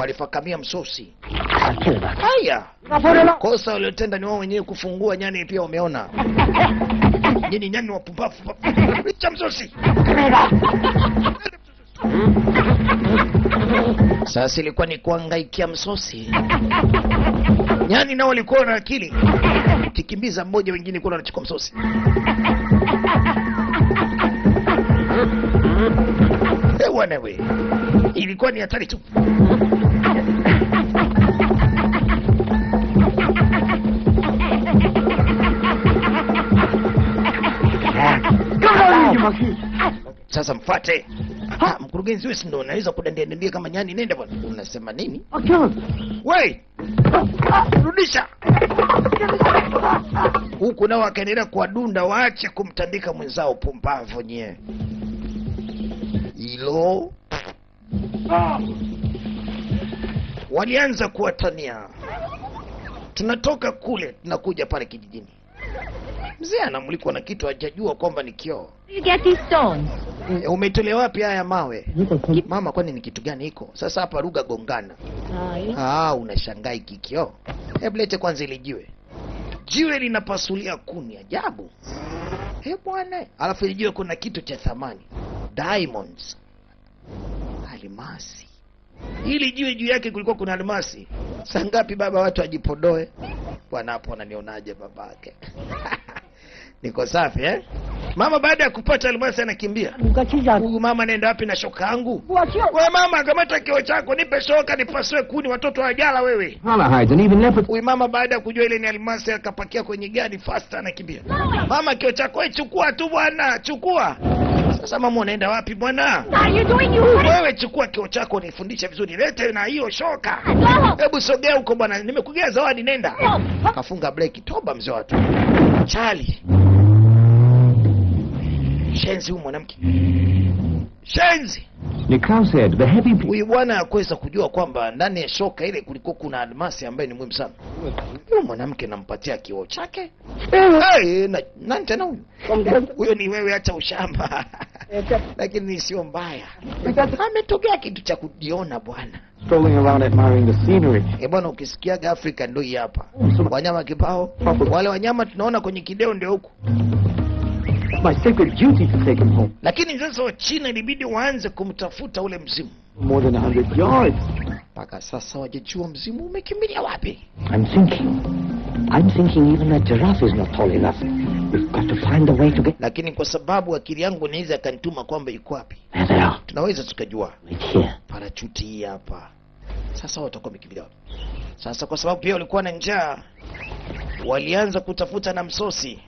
Speaker 1: walifakamia msosi.
Speaker 2: I'll kill that.
Speaker 1: Haya, kosa waliotenda ni wao wenyewe kufungua nyani, pia wameona. Nyinyi nyani wapumbavu. Licha msosi. Sasa ilikuwa ni kuangaikia msosi. Nyani nao walikuwa na akili. Kikimbiza mmoja, wengine kwa wanachukua msosi. Bwana we. Ilikuwa ni hatari tu. Sasa mfuate. Mkurugenzi wewe ndio unaweza kudandia kama nyani, nenda bwana. Unasema nini? Wewe. Rudisha. Huku nao akaendelea kuwadunda, waache kumtandika mwenzao, pumbavu nyewe. Hilo. Walianza kuwatania. Tunatoka kule, tunakuja pale kijijini. Mzee anamulikuwa na kitu hajajua kwamba ni kioo.
Speaker 5: You get these stones.
Speaker 1: Umetolea wapi haya mawe? Mama, kwani ni kitu gani hiko? Sasa hapa lugha gongana. Unashangaa hiki kioo. Hebu lete kwanza ile jiwe. Jiwe linapasulia kuni, ajabu. Bwana. Alafu ile jiwe kuna kitu cha thamani. Diamonds. Almasi. Hili jiwe juu yake kulikuwa kuna almasi. Saa ngapi baba watu ajipodoe? Bwana hapo ananionaje babake? Niko safi Mama baada ya kupata almasi anakimbia. Huyu mama nenda wapi na shoka yangu? Wewe mama, kamata kioo chako, nipe shoka nipasue kuni, watoto wajala wewe. Huyu mama baada ya kujua ile ni almasi akapakia kwenye gari faster anakimbia. Mama, kioo chako chukua tu bwana, chukua. Sasa mama unaenda wapi bwana? Wewe chukua kioo chako nifundishe vizuri. Lete na hiyo shoka. Hebu sogea huko bwana, nimekugea zawadi, nenda. Kafunga breki, toba mzee watu. Charlie. Shenzi huyu mwanamke. Shenzi.
Speaker 2: Nikau said the heavy...
Speaker 1: Huyu bwana hakuweza kujua kwamba ndani ya shoka ile kulikuwa kuna almasi ambaye ni muhimu sana. Huyu mwanamke nampatia kioo chake. Nani tena huyu? Huyo ni wewe, acha ushamba. Lakini sio mbaya. Ametokea kitu cha kujiona bwana.
Speaker 3: Strolling around admiring the scenery.
Speaker 1: Bwana, ukisikiaga Afrika ndio hii hapa. Wanyama kibao. Wale wanyama tunaona kwenye kideo ndio huko.
Speaker 3: My sacred duty to take him home.
Speaker 1: Lakini sasa wa China ilibidi waanze kumtafuta ule mzimu.
Speaker 3: More than 100 yards.
Speaker 1: Paka sasa wajijua mzimu umekimbilia wapi.
Speaker 2: I'm thinking even a giraffe is not tall enough. We've got to find a way to get...
Speaker 1: Lakini kwa sababu akili yangu inaweza akanituma kwamba yuko wapi.
Speaker 2: There they are.
Speaker 1: Tunaweza tukajua.
Speaker 2: Right here.
Speaker 1: Parachuti hii hapa. Sasa watakuwa wamekimbilia wapi. Sasa kwa sababu pia walikuwa na njaa, walianza kutafuta na msosi.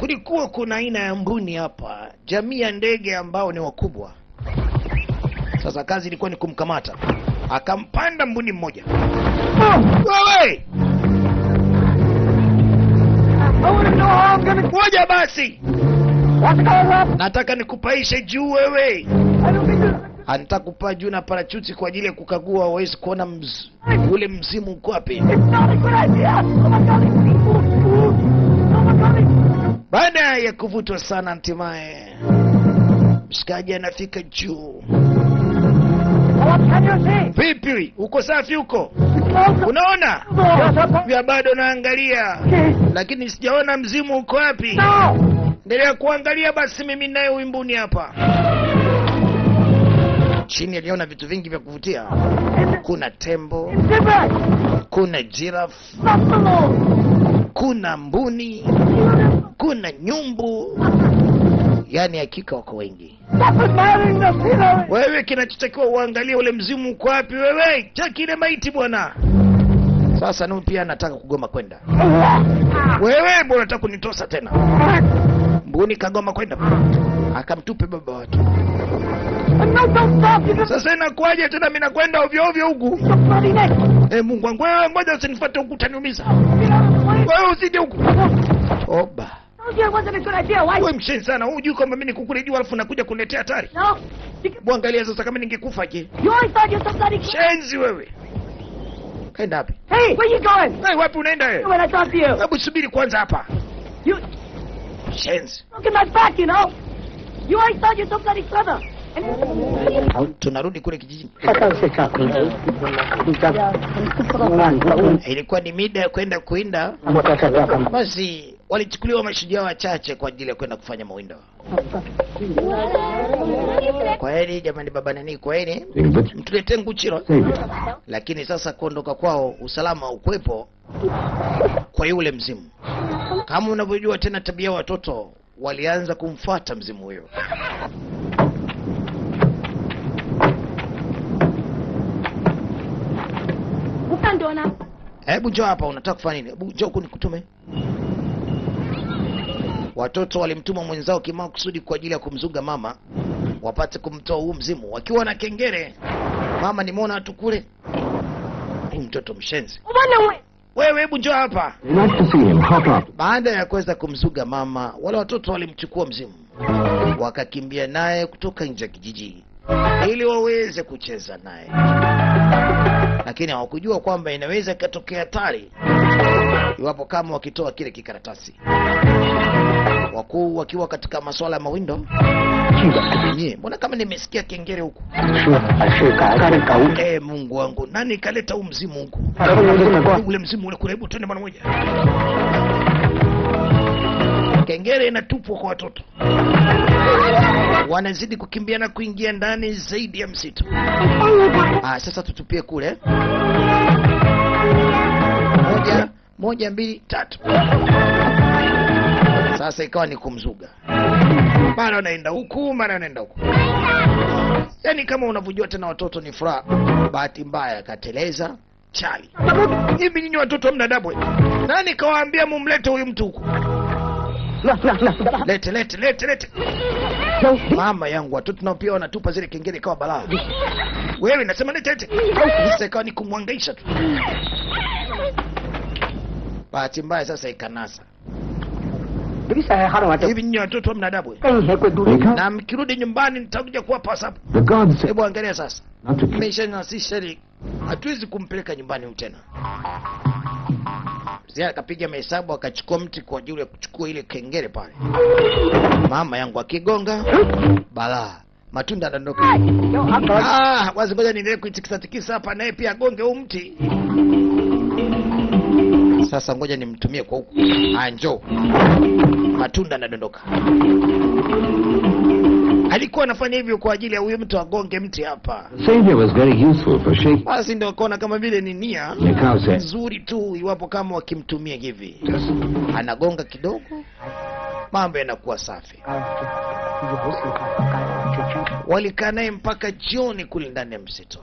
Speaker 1: Kulikuwa kuna aina ya mbuni hapa, jamii ya ndege ambao ni wakubwa. Sasa kazi ilikuwa ni kumkamata. Akampanda mbuni mmoja. Wewe! Ngoja basi. Nataka nikupaishe juu wewe. Anataka kupaa juu na parachuti kwa ajili ya kukagua wawezi kuona ule mzimu uko wapi. Baada ya kuvutwa sana, hatimaye mshikaji anafika juu. Vipi? Uko safi huko? Unaona? Vya bado naangalia. Lakini sijaona mzimu uko wapi. Endelea kuangalia basi, mimi naye uimbuni hapa. Chini aliona vitu vingi vya kuvutia. Kuna tembo, kuna giraffe, kuna mbuni, kuna nyumbu. Yaani hakika wako wengi. Wewe kinachotakiwa uangalie ule mzimu uko wapi wewe? Chaki ile maiti bwana. Sasa nao pia nataka kugoma kwenda. Wewe mbona unataka kunitosa tena? Mbuni kagoma kwenda. Akamtupe baba watu. Sasa inakuaje tena mimi nakwenda ovyo ovyo huku? Mungu wangu, wewe ngoja usinifuate huku, utaniumiza. Wewe usije huku. Oba. Wewe mshenzi sana. Hujui kama mimi nikukulijua alafu nakuja kuniletea hatari? Muangalia sasa kama ningekufa je. Shenzi wewe. Kaenda wapi?
Speaker 5: Hey, where you going?
Speaker 1: Hey, wapi unaenda wewe?
Speaker 5: When I talk to you.
Speaker 1: Hebu subiri kwanza hapa.
Speaker 5: You
Speaker 1: Shenzi.
Speaker 5: look at my back, you know. You always thought you're so bloody clever.
Speaker 1: Tunarudi kule kijijini. Ilikuwa ni mida ya kwenda kuinda. Basi walichukuliwa mashujaa wachache kwa ajili ya kwenda kufanya mawindo. Kwa heri jamani, baba nani, kwa heri. Mtuletee Nguchiro. Lakini sasa kuondoka kwao usalama ukwepo kwa yule mzimu. Kama unavyojua tena tabia watoto, walianza kumfuata mzimu huyo. Hebu njoo hapa, unataka kufanya nini? Hebu njoo kunikutume. Watoto walimtuma mwenzao kimao kusudi kwa ajili ya kumzunga mama, wapate kumtoa huu mzimu. Wakiwa na kengere, mama nimeona watu kule. Mtoto mshenzi. Wewe hebu njoo hapa. Baada ya kuweza kumzuga mama, wale watoto walimchukua mzimu, wakakimbia naye kutoka nje ya kijiji ili waweze kucheza naye. Lakini hawakujua kwamba inaweza ikatokea hatari iwapo kama wakitoa kile kikaratasi. Wakuu wakiwa katika masuala ya mawindo. Mbona kama nimesikia kengere huku? Mungu wangu, nani kaleta huu mzimu huku? Ule mzimu ule kule, hebu twende mara moja. Kengere inatupwa kwa watoto. Wanazidi kukimbia na kuingia ndani zaidi ya msitu. Sasa tutupie kule. 1, 1, 2, 3. Sasa ikawa ni kumzuga. Mara anaenda huku, mara anaenda huku. Yaani kama unavyojua tena watoto ni furaha. Bahati mbaya kateleza chali. Hivi nyinyi watoto hamna adabu? Nani kawaambia mumlete huyu mtu huku? Lete. Mama yangu, watoto nao pia wanatupa zile kengele kawa balaa. Wewe nasema lete. Sasa ikawa ni kumwangaisha tu. Bahati mbaya sasa ikanasa. Hivi nyinyi watoto hamna adabu? Na mkirudi nyumbani nitakuja kuwapa wasabu. Hebu angalia sasa. Maisha na sisi hatuwezi kumpeleka nyumbani tena. Zia akapiga mahesabu, akachukua mti kwa ajili ya kuchukua ile kengele pale. Mama yangu akigonga balaa, matunda yanadondoka. Wazi ngoja niendelee kuitikisa hapa, naye pia agonge huu mti. Sasa ngoja nimtumie kwa huku. Njoo. Matunda yanadondoka. Alikuwa anafanya hivyo kwa ajili ya huyo mtu agonge mti hapa.
Speaker 4: Savior was very useful for shaking.
Speaker 1: Basi ndio akaona kama vile ni nia nzuri tu iwapo kama wakimtumia hivi. Anagonga kidogo, mambo yanakuwa safi. Walikaa naye mpaka jioni kule ndani ya msitu.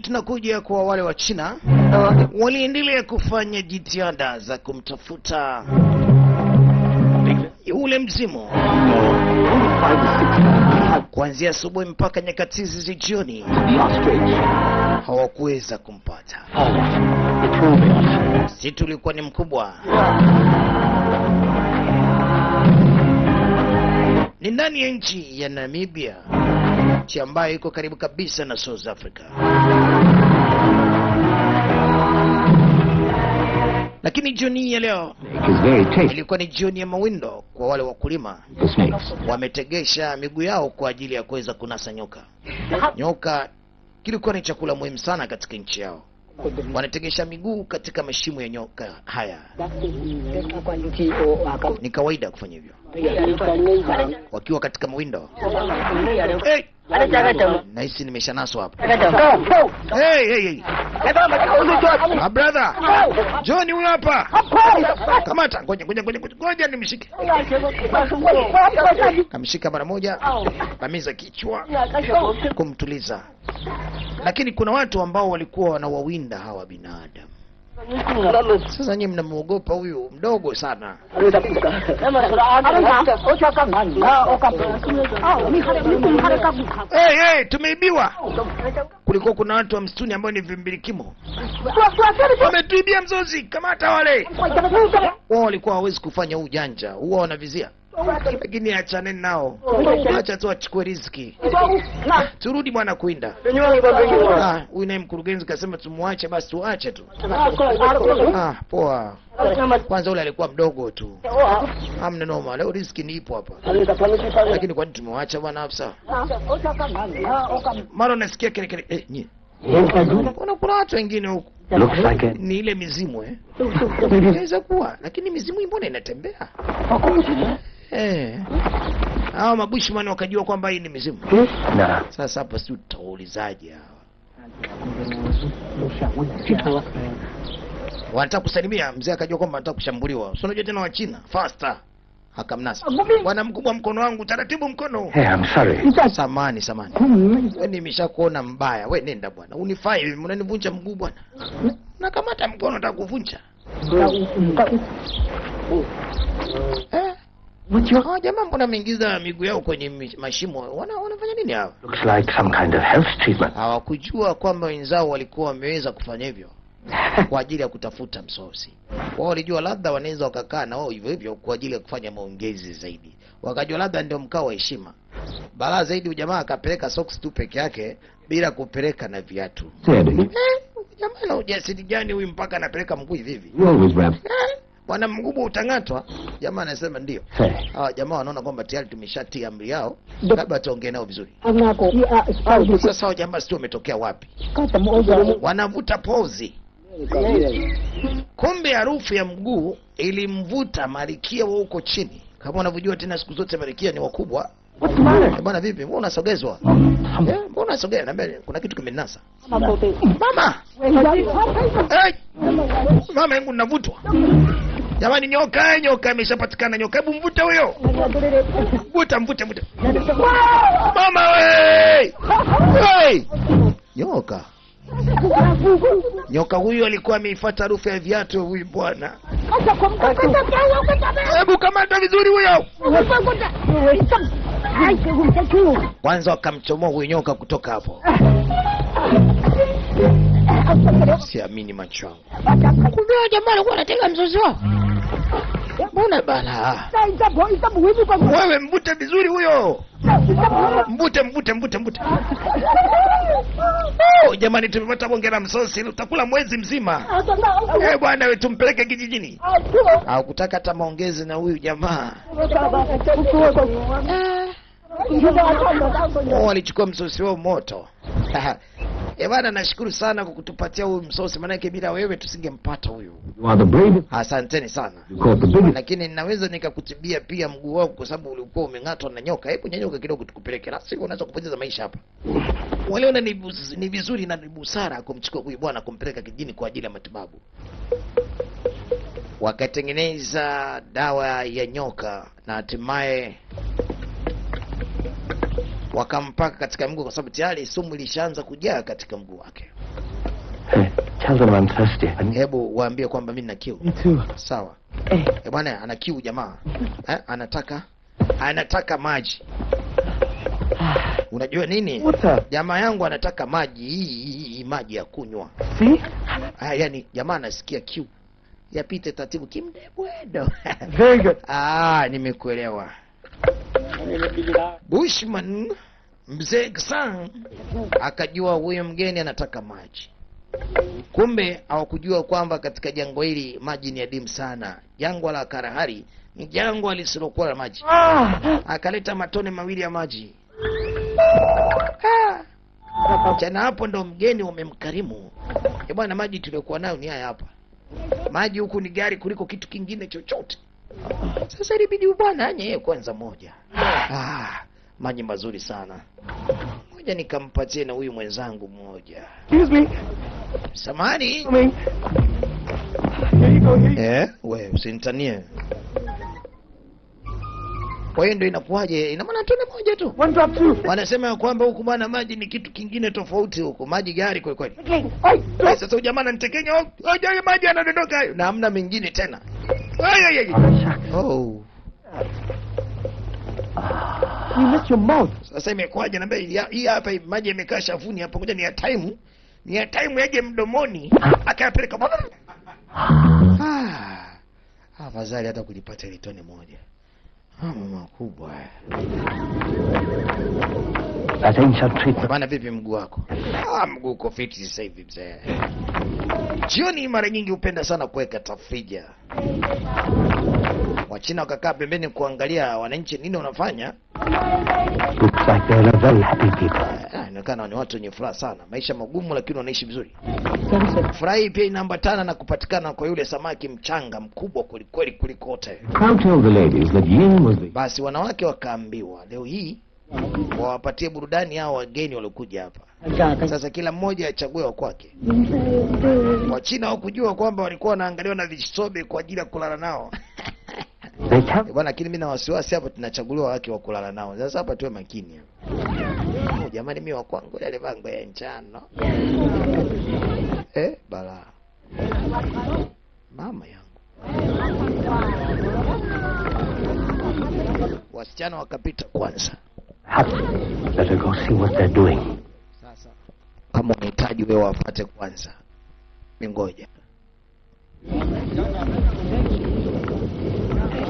Speaker 1: Tunakuja kwa wale wa China. Waliendelea kufanya jitihada za kumtafuta ule mzimu kuanzia asubuhi mpaka nyakati za jioni. Hawakuweza kumpata. Msitu ulikuwa ni mkubwa. Ni ndani ya nchi ya Namibia, nchi ambayo iko karibu kabisa na South Africa. Lakini jioni ya leo ilikuwa ni jioni ya mawindo kwa wale wakulima. Wametegesha miguu yao kwa ajili ya kuweza kunasa nyoka. Nyoka kilikuwa ni chakula muhimu sana katika nchi yao. Wanategesha miguu katika mashimo ya nyoka haya. Ni kawaida kufanya hivyo wakiwa katika mawindo. Hey! Nahisi nimeshanaswa hapa. Hey. Brother. Johnny huyu hapa. Kamata, ngoja nimshike. Kamshika mara moja, kamiza kichwa, kumtuliza. Lakini kuna watu ambao walikuwa wanawawinda hawa binadamu. Sasa nyinyi mnamuogopa huyu mdogo sana. Hey, tumeibiwa. Kulikuwa kuna watu wa msituni ambao ni vimbilikimo. Wametuibia mzozi, kamata wale. Wao walikuwa hawezi kufanya ujanja, huwa wanavizia. Lakini achaneni nao. Acha tu achukue riziki. Turudi bwana kuinda. Huyu naye mkurugenzi kasema tumuache, basi tuache tu. Poa. Kwanza ule alikuwa mdogo tu. Hamna noma, leo riziki ni ipo hapa. Lakini kwa nini tumewaacha bwana afisa? Mara nasikia kile nyi. Kuna watu wengine huko. Ni ile mizimu inaweza kuwa, lakini mizimu mbona inatembea? Hao mabushman wakajua kwamba hii ni mizimu. Sasa hapa si tutaulizaje hawa? Wanataka kusalimia, mzee akajua kwamba anataka kushambuliwa. Sio unajua tena wa China, faster. Akamnasa. Bwana mkubwa, mkono wangu, taratibu mkono.
Speaker 2: Hey, I'm sorry.
Speaker 1: Samani. Wewe nimeshakuona mbaya. Wewe nenda bwana. Unifai, unanivunja mguu bwana. Nakamata mkono nataka kuvunja. Jamaa mbona ameingiza miguu yao kwenye mashimo? Wanafanya nini hao?
Speaker 2: Looks like some kind of health treatment.
Speaker 1: Hawakujua kwamba wenzao walikuwa wameweza kufanya hivyo kwa ajili ya kutafuta msosi. Wao walijua labda wanaweza wakakaa na wao hivyo hivyo kwa ajili ya kufanya maongezi zaidi. Wakajua labda ndio mkao wa heshima. Balaa zaidi ujamaa akapeleka socks tu peke yake bila kupeleka na viatu. Jamaa na ujasiri gani huyu mpaka anapeleka mguu hivi? Bwana mkubwa utangatwa. Jamaa anasema ndio. Jamaa wanaona kwamba tayari tumeshatia amri yao. Labda tuongee nao vizuri. Sasa jamaa sio umetokea wapi? Wanavuta pozi. Kumbe harufu ya mguu ilimvuta Malkia wa huko chini. Kama unavyojua tena siku zote Malkia ni wakubwa. Bwana vipi? Mbona unasogezwa? Mbona unasogea? Naambia kuna kitu kimenasa. Mama! Mama yangu ninavutwa. Jamani nyoka imeshapatikana nyoka. Hebu mvute huyo. Mvute. Mama we! Hey! Nyoka huyu alikuwa ameifuata harufu ya viatu huyu bwana. Hebu kamata vizuri huyo. Kwanza wakamchomoa huyu nyoka kutoka hapo. Siamini macho yangu. Kumbe jamaa alikuwa anatega mzozo wao. Mbona bala? Wewe mvute vizuri huyo. Mvute. Jamani tumepata bonge la msosi, utakula mwezi mzima. Bwana wewe tumpeleke kijijini. Kutaka hata maongezi na huyu jamaa. Walichukua msosi wao moto. Bwana nashukuru sana kwa kutupatia huyu msosi, maana yake bila wewe tusingempata huyu. Asanteni sana. Lakini ninaweza nikakutibia pia mguu wako kwa sababu ulikuwa umeng'atwa na nyoka. Hebu nyanyuka kidogo tukupeleke. Na sivyo unaweza kupoteza maisha hapa. Waliona ni vizuri na ni busara kumchukua huyu bwana kumpeleka kijijini kwa ajili ya matibabu. Wakatengeneza dawa ya nyoka na hatimaye wakampaka katika mguu kwa sababu tayari sumu ilishaanza kujaa katika mguu wake.
Speaker 2: Tell them I'm thirsty.
Speaker 1: Hebu waambie kwamba mimi nina kiu.
Speaker 2: Me too.
Speaker 1: Sawa. Bwana ana kiu jamaa. Anataka maji. Unajua nini? Jamaa yangu anataka maji, hii maji ya kunywa.
Speaker 2: See?
Speaker 1: Yani jamaa anasikia kiu. Yapite taratibu kimdebwedo.
Speaker 2: Very good.
Speaker 1: Nimekuelewa. Bushman mzee Sang akajua huyo mgeni anataka maji. Kumbe hawakujua kwamba katika jangwa hili maji ni adimu sana. Jangwa la Kalahari ni jangwa lisilokuwa na maji. Akaleta matone mawili ya maji. Jana hapo ndo mgeni umemkarimu. Bwana maji tuliokuwa nayo ni haya hapa. Maji huku ni gari kuliko kitu kingine chochote. Sasa ilibidi bwana anye kwanza moja. Maji mazuri sana. Ngoja nikampatie na huyu mwenzangu mmoja.
Speaker 2: Excuse me.
Speaker 1: Samahani.
Speaker 2: Here you go.
Speaker 1: Wewe usinitanie. Kwa hiyo ndio inakuwaje? Ina maana tone moja tu.
Speaker 3: One drop too.
Speaker 1: Wanasema ya kwamba huku bwana maji ni kitu kingine tofauti huku. Maji gari kwa kweli.
Speaker 3: Oi,
Speaker 1: Sasa huyu jamaa ananitekenya, oh, maji yanadondoka hayo. Na hamna mengine tena. Ay. Oh.
Speaker 3: you missed your mouth.
Speaker 1: Sasa imekuwaje na mbele hii hapa maji yamekaa shavuni hapa, ngoja ni ya time. Ni ya time yaje mdomoni akayapeleka. Afadhali hata kulipata ile tone moja. Mama kubwa.
Speaker 2: That ancient treatment.
Speaker 1: Bana vipi mguu wako? Mguu uko fiti sasa hivi mzee. Jioni mara nyingi hupenda sana kuweka tafrija. Wachina wakakaa pembeni kuangalia wananchi nini wanafanya.
Speaker 2: Looks like they're a very happy people.
Speaker 1: Inaonekana ni watu wenye furaha sana. Maisha magumu lakini wanaishi vizuri. Furaha hii pia inaambatana na kupatikana kwa yule samaki mchanga mkubwa kweli kuliko wote.
Speaker 4: Crowd told the ladies that Yin was the...
Speaker 1: Basi wanawake wakaambiwa leo hii wawapatie burudani hao wageni waliokuja hapa. Sasa kila mmoja achague wa kwake. Wachina hawakujua kwamba walikuwa wanaangaliwa na visobe kwa ajili ya kulala nao. Bwana, lakini mimi na wasiwasi hapa tunachaguliwa wake wa kulala nao. Sasa hapa tuwe makini hapa. Jamani mimi wa kwangu yale bango ya njano. Bala. Mama yangu. Wasichana wakapita kwanza.
Speaker 2: Better go see what they're doing.
Speaker 1: Sasa kama unahitaji wewe wapate kwanza. Ngoja.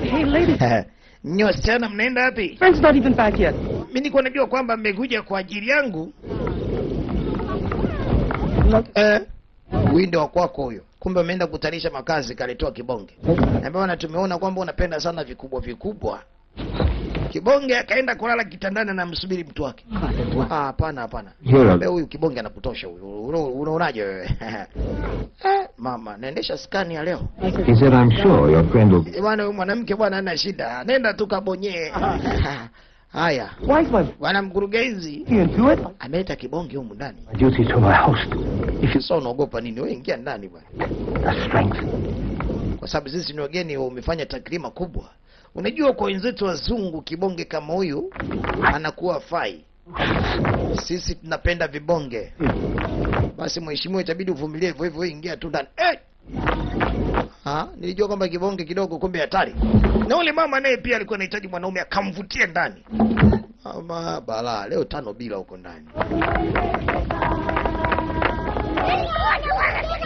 Speaker 3: Hey, ladies.
Speaker 1: Nyinyi wasichana mnaenda wapi?
Speaker 3: Friend's not even back yet.
Speaker 1: Mimi niko najua kwamba mmekuja kwa ajili yangu. Huyu ndio kwako huyo. Kumbe umeenda kutanisha makazi kaletoa kibonge. Na bwana tumeona kwamba unapenda sana vikubwa. Kibonge akaenda kulala kitandani na msubiri mtu wake. Hapana. Kumbe huyu kibonge anakutosha huyu. Unaonaje wewe? Mama, naendesha skani ya leo.
Speaker 4: He said, I'm sure your friend will...
Speaker 1: Bwana huyu mwanamke bwana hana shida. Nenda tu kabonyee. Haya. Bwana mkurugenzi. Ameleta kibonge humu ndani.
Speaker 2: Duty to my host.
Speaker 1: If you unaogopa nini? Wewe ingia ndani bwana.
Speaker 2: A strength.
Speaker 1: Kwa sababu sisi ni wageni umefanya takrima kubwa. Unajua kwa wenzetu wazungu kibonge kama huyu anakuwa fai. Sisi tunapenda vibonge. Basi mheshimiwa itabidi uvumilie hivyo hivyo, ingia tu ndani. Nilijua kwamba kibonge kidogo kumbe hatari. Na ule mama naye pia alikuwa anahitaji mwanaume akamvutie ndani. Mama bala leo 5 bila huko ndani.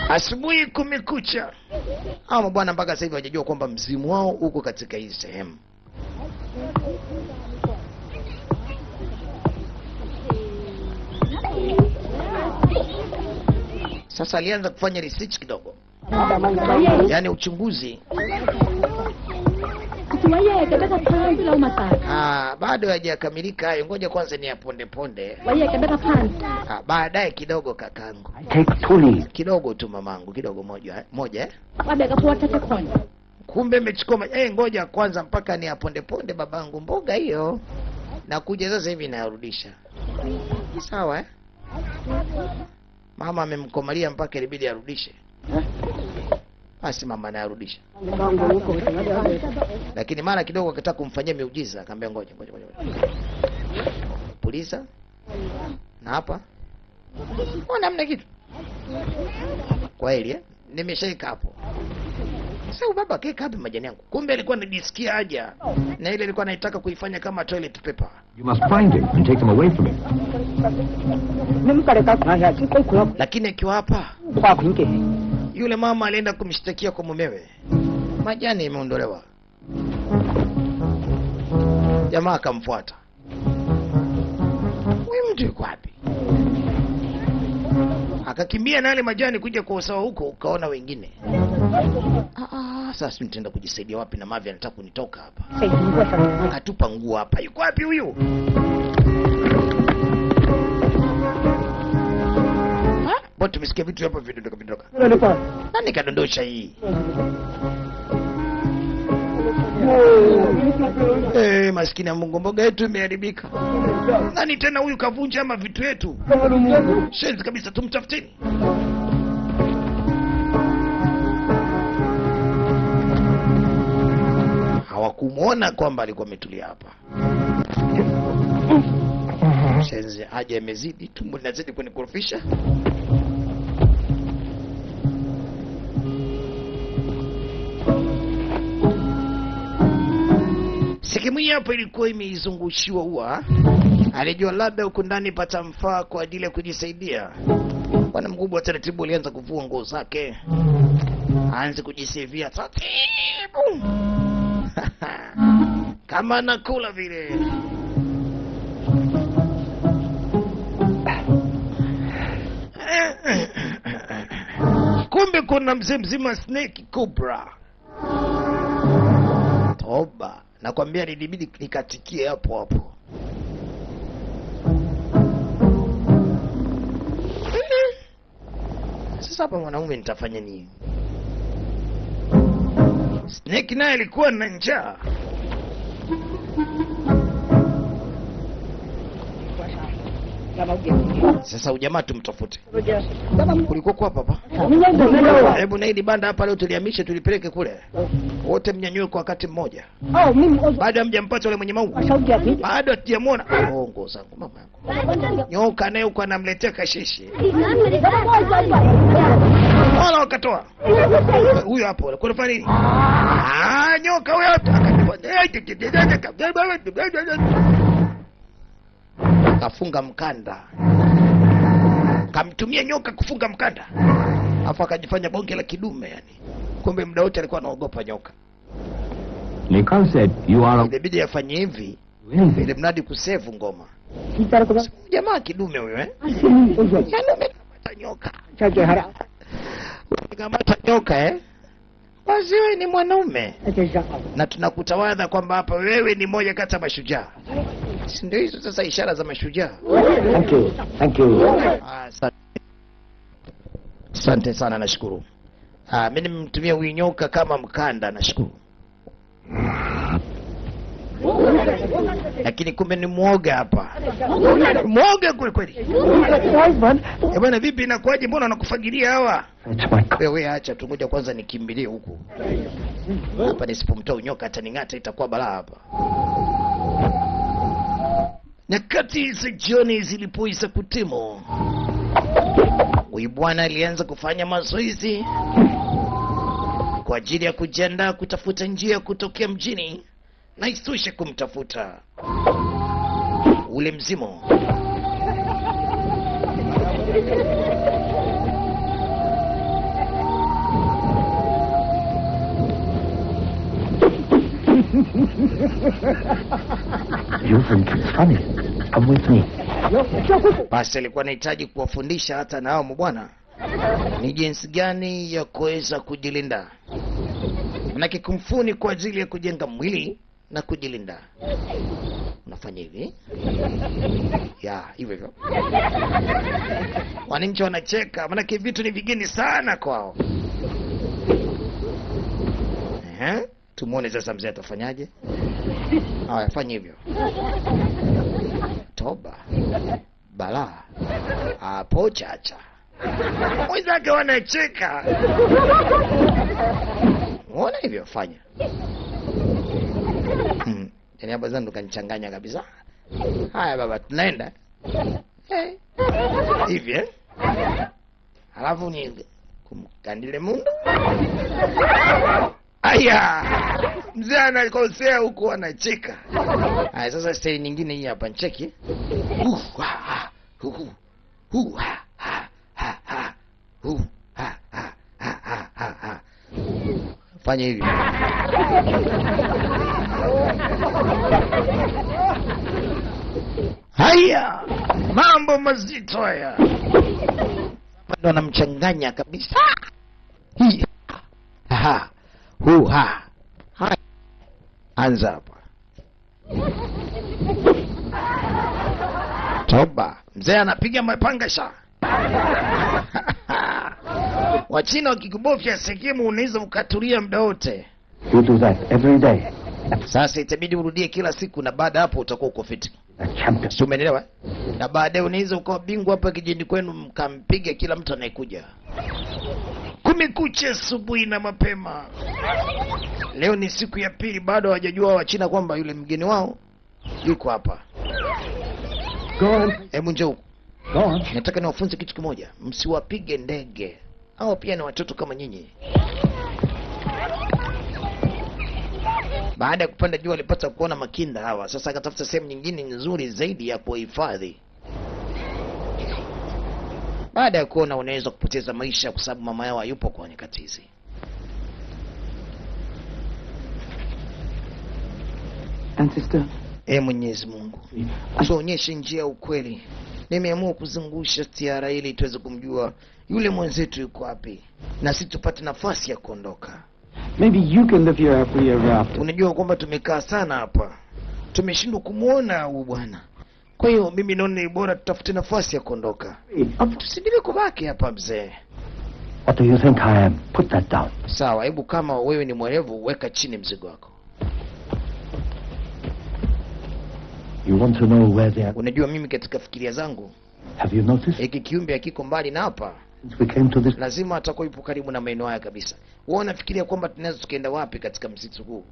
Speaker 1: Asubuhi kumekucha. Ama bwana mpaka sasa hivi hawajajua kwamba mzimu wao uko katika hii sehemu. Sasa alianza kufanya research kidogo. Yaani uchunguzi. Bado hajakamilika hayo. Ngoja kwanza ni ya ponde. Baadaye kidogo kakangu. Kidogo tu mamangu, kidogo moja. Kumbe imechukua ngoja kwanza mpaka ni ya ponde babangu, mboga hiyo. Nakuja sasa hivi narudisha. Sawa Mama amemkomalia mpaka ilibidi arudishe. Basi mama anarudisha. Lakini mara kidogo akataka kumfanyia miujiza, akamwambia ngoja. Puliza. Na hapa. Mbona hamna kitu? Kweli nimeshaika hapo. Sasa baba keka hapa majani yangu. Kumbe alikuwa anajisikia haja. Na ile alikuwa anaitaka kuifanya kama toilet paper.
Speaker 4: You must find him and take them away from him.
Speaker 1: Lakini akiwa hapa yule mama alienda kumshtakia kwa mumewe. Majani imeondolewa. Jamaa akamfuata. Wewe mtu yuko wapi? Akakimbia na yale majani kuja kwa usawa huko, ukaona wengine. Sasa nitaenda kujisaidia wapi na mavi anataka kunitoka hapa. Atupa nguo hapa. Yuko wapi huyu? Mbona tumesikia vitu hapa vidondoka. Nani kadondosha hii? Maskini ya Mungu, mboga yetu imeharibika. Nani tena huyu kavunja ama vitu yetu? Shenzi kabisa, tumtafuteni. Hawakumuona kwamba alikuwa ametulia hapa. Shenzi haja imezidi, tumbo linazidi kunikorofisha. Sehemu hii hapa ilikuwa imeizungushiwa ua. Alijua labda huko ndani patamfaa kwa ajili ya kujisaidia. Bwana mkubwa taratibu alianza kuvua nguo zake. Aanze kujisevia taratibu. Kama nakula vile. Kumbe kuna mzee mzima Snake Cobra. Toba, nakwambia nilibidi nikatikie hapo hapo. Sasa hapa mwanaume nitafanya nini? Snake naye alikuwa na njaa. Sasa ujamaa tumtafute. Kulikuwa kwa hapa. Hebu na hili banda hapa leo tulihamisha tulipeleke kule. Wote mnyanyue kwa wakati mmoja. Baada ya mjampata yule mwenye maua. Baada hatujamuona. Oh, nguo zangu mama yangu. Nyoka naye uko anamletea kashishi. Wala wakatoa. Huyo hapo alikuwa anafanya nini? Nyoka huyo hapo. Kafunga mkanda. Kamtumia nyoka kufunga mkanda. Afu akajifanya bonge la kidume yani. Kumbe muda wote alikuwa anaogopa nyoka.
Speaker 2: Nicole said you are
Speaker 1: Ilibidi afanye hivi ili mradi kusevu ngoma. Jamaa kidume huyo Yaani umekamata nyoka. Umekamata nyoka Basi wewe ni mwanaume. Na tunakutawadha kwamba hapa wewe ni moja kati ya mashujaa. Si ndio hizo sasa ishara za mashujaa?
Speaker 2: Thank you. Thank you.
Speaker 1: Asante sana nashukuru. Mimi nimemtumia huyu nyoka kama mkanda nashukuru. Lakini kumbe ni muoga hapa. Muoga kweli kweli. Bwana vipi inakuaje mbona wanakufagilia hawa? Wewe acha tu ngoja kwanza nikimbilie huku. Hapa nisipomtoa nyoka ataning'ata itakuwa balaa hapa. Nyakati za jioni zilipoisha kutimu, huyu bwana alianza kufanya mazoezi kwa ajili ya kujiandaa kutafuta njia kutokea mjini na isitoshe kumtafuta ule mzimo.
Speaker 2: You think it's funny? Come with me.
Speaker 1: Basi alikuwa anahitaji kuwafundisha hata na hao bwana ni jinsi gani ya kuweza kujilinda. Manake kumfuni kwa ajili ya kujenga mwili na kujilinda. Unafanya hivi? Hivyo. Wananchi wanacheka manake vitu ni vigeni sana kwao. Tumuone sasa mzee atafanyaje? Haya, fanya hivyo. Toba. Bala. Hapo chacha. Mwenzake wanacheka. Unaona hivyo fanya. Yaani hapa zangu kanichanganya kabisa. Haya baba tunaenda. Hivi Alafu ni kumkandile mundu. Aya! Mzee anakosea huko anacheka. Haya sasa style nyingine hii hapa ncheki. Fanya hivi. Haya! Mambo mazito haya. Bado anamchanganya kabisa. Hii. Hai. Anza hapa. Toba. Mzee anapiga mapanga sha. Wachina wakikubofya sehemu unaweza ukatulia muda wote.
Speaker 2: You do that every day.
Speaker 1: Sasa itabidi urudie kila siku na baada hapo utakuwa uko fit.
Speaker 2: A champion.
Speaker 1: Umeelewa? Na baadaye unaweza ukawa bingwa hapa kijijini kwenu mkampiga kila mtu anayekuja. Kumekucha asubuhi na mapema. Leo ni siku ya pili, bado hawajajua wa China kwamba yule mgeni wao yuko hapa.
Speaker 2: Go on.
Speaker 1: Hebu njoo.
Speaker 2: Go on.
Speaker 1: Nataka niwafunze kitu kimoja. Msiwapige ndege. Hao pia ni watoto kama nyinyi. Baada ya kupanda juu alipata kuona makinda hawa. Sasa akatafuta sehemu nyingine nzuri zaidi ya kuhifadhi. Baada ya kuona unaweza kupoteza maisha kwa sababu mama yao hayupo kwa nyakati hizi.
Speaker 3: Ancestor,
Speaker 1: Mwenyezi Mungu, tuonyeshe njia ya ukweli. Nimeamua kuzungusha tiara ili tuweze kumjua yule mwenzetu yuko wapi na sisi tupate nafasi ya kuondoka.
Speaker 3: maybe you can live here happily ever after.
Speaker 1: Unajua kwamba tumekaa sana hapa, tumeshindwa kumuona huyu bwana. Kwa hiyo mimi naona ni bora tutafute nafasi ya kuondoka. Tusidili kubaki hapa mzee.
Speaker 2: What do you think I am? Put that down.
Speaker 1: Sawa, hebu kama wewe ni mwerevu, weka chini mzigo wako.
Speaker 2: You want to know where they are?
Speaker 1: Unajua mimi katika fikiria zangu,
Speaker 2: Have you noticed?
Speaker 1: hiki kiumbe hakiko mbali na hapa.
Speaker 2: Since we came to this,
Speaker 1: Lazima atakuwa yupo karibu na maeneo haya kabisa. Wewe unafikiria kwamba tunaweza tukaenda wapi katika msitu huu?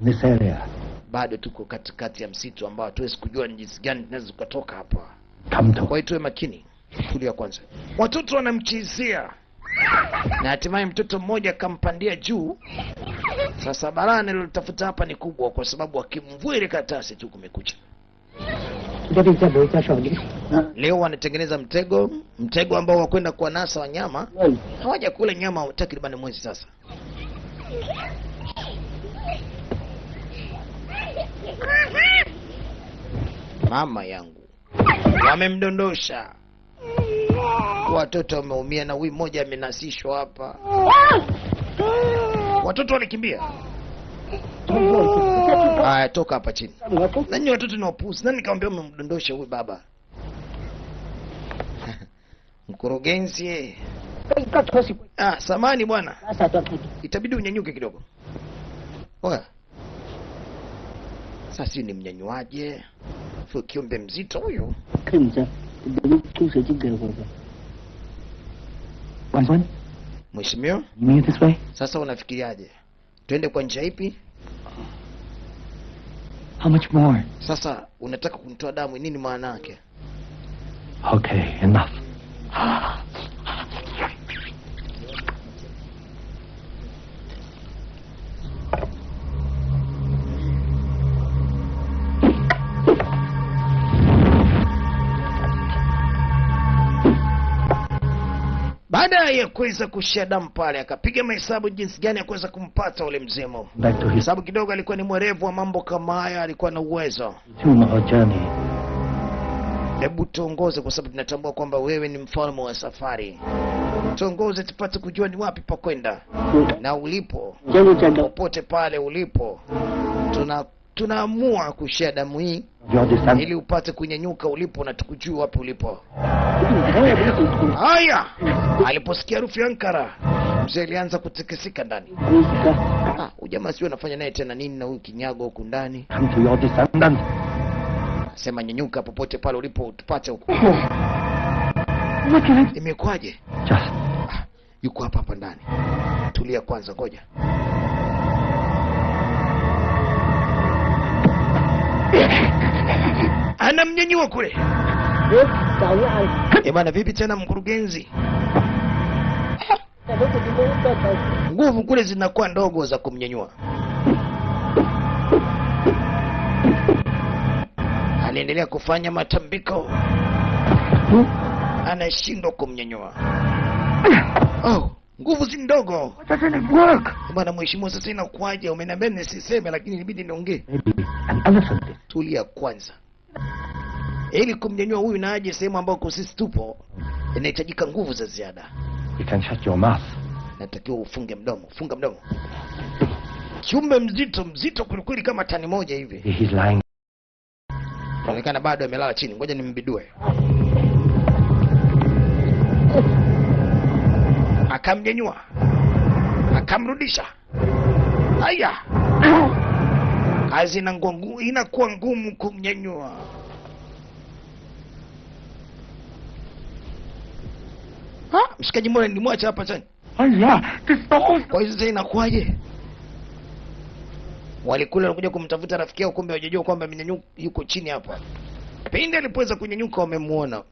Speaker 2: this area.
Speaker 1: Bado tuko katikati ya msitu ambao hatuwezi kujua ni jinsi gani tunaweza kutoka hapa.
Speaker 2: Come to.
Speaker 1: Kwa hiyo tuwe makini. Tulia kwanza. Watoto wanamchezea. Na hatimaye mtoto mmoja akampandia juu. Sasa balaa nilotafuta hapa ni kubwa kwa sababu akimvua ile karatasi tu kumekucha. Leo wanatengeneza mtego ambao wakwenda kuwanasa wanyama. Hawaja kula nyama takriban mwezi sasa. Mama yangu, wamemdondosha. Watoto wameumia na huyu mmoja amenasishwa hapa. Watoto walikimbia. Aya, toka hapa chini. Nani watoto ni wapuzi? Nani kaambia umemdondosha huyu baba? Mkurugenzi. Samani bwana. Itabidi unyanyuke kidogo. Oya. Sasa ni mnyanyuaje? Sio kiumbe mzito huyo. Mheshimiwa,
Speaker 2: Me this way?
Speaker 1: sasa unafikiriaje? Twende kwa njia ipi?
Speaker 2: How much more?
Speaker 1: Sasa unataka kunitoa damu, nini maana yake?
Speaker 2: Okay, enough.
Speaker 1: Baada ya kuweza kushia damu pale, akapiga mahesabu jinsi gani ya kuweza kumpata ule mzemo.
Speaker 2: Back to his
Speaker 1: Sababu kidogo alikuwa ni mwerevu wa mambo kama haya, alikuwa na uwezo.
Speaker 2: tomorrow journey.
Speaker 1: Hebu tuongoze kwa sababu tunatambua kwamba wewe ni mfalme wa safari. Tuongoze tupate kujua ni wapi pa kwenda na ulipo. Popote pale ulipo, tunaamua kushia damu hii
Speaker 2: Your descendants.
Speaker 1: ili upate kunyanyuka ulipo na tukujue wapi ulipo. Haya, aliposikia harufu ya Ankara, mzee alianza kutikisika ndani. Ujamaa sio anafanya naye tena nini na huyu kinyago huku ndani?
Speaker 2: Come to your descendants.
Speaker 1: Sema nyanyuka popote pale ulipo tupate huko.
Speaker 2: Look at it.
Speaker 1: Imekwaje?
Speaker 2: Just
Speaker 1: Yuko hapa hapa ndani. Tulia kwanza, ngoja. Anamnyanyua kule. Bana, vipi tena mkurugenzi? Nguvu kule zinakuwa ndogo za kumnyanyua. Aliendelea kufanya matambiko. Anashindwa kumnyanyua. Nguvu si ndogo.
Speaker 2: doesn't work.
Speaker 1: Bwana mheshimiwa, sasa inakuaje? Umeniambia nisiseme lakini inabidi niongee.
Speaker 2: Maybe an elephant.
Speaker 1: Tulia kwanza. Ili kumnyanyua huyu na aje sehemu ambako sisi tupo, inahitajika nguvu za ziada.
Speaker 2: You can shut your mouth.
Speaker 1: Natakiwa ufunge mdomo. Funga mdomo. Kiumbe mzito kwelikweli kama tani moja hivi.
Speaker 2: He's lying.
Speaker 1: Inaonekana bado amelala chini. Ngoja nimbidue. Akamnyanyua. Akamrudisha. Haya. Kazi inakuwa ngumu kumnyanyua. Mshikaji mbona nilimwacha hapa chani? Kwa hiyo sasa inakuwaje? Walikula wanakuja kumtafuta rafiki yao, kumbe hawajajua kwamba mnyanyuka yuko chini hapa. Pindi alipoweza kunyanyuka wamemuona.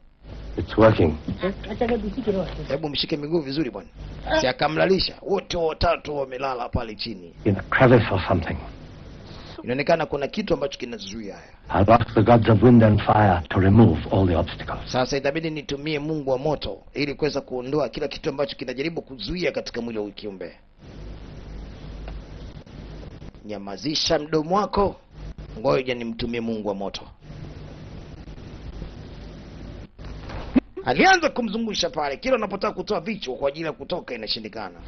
Speaker 2: It's working.
Speaker 1: Hebu mshike miguu vizuri bwana. Si akamlalisha. Wote watatu wamelala pale chini.
Speaker 2: In a crevice or something.
Speaker 1: Inaonekana kuna kitu ambacho kinazuia haya.
Speaker 2: I'll ask the gods of wind and fire to remove all the obstacles.
Speaker 1: Sasa itabidi nitumie Mungu wa moto ili kuweza kuondoa kila kitu ambacho kinajaribu kuzuia katika mwili wa kiumbe. Nyamazisha mdomo wako. Ngoja nimtumie Mungu wa moto. Alianza kumzungusha pale, kila anapotaka kutoa vichwa kwa ajili ya kutoka inashindikana.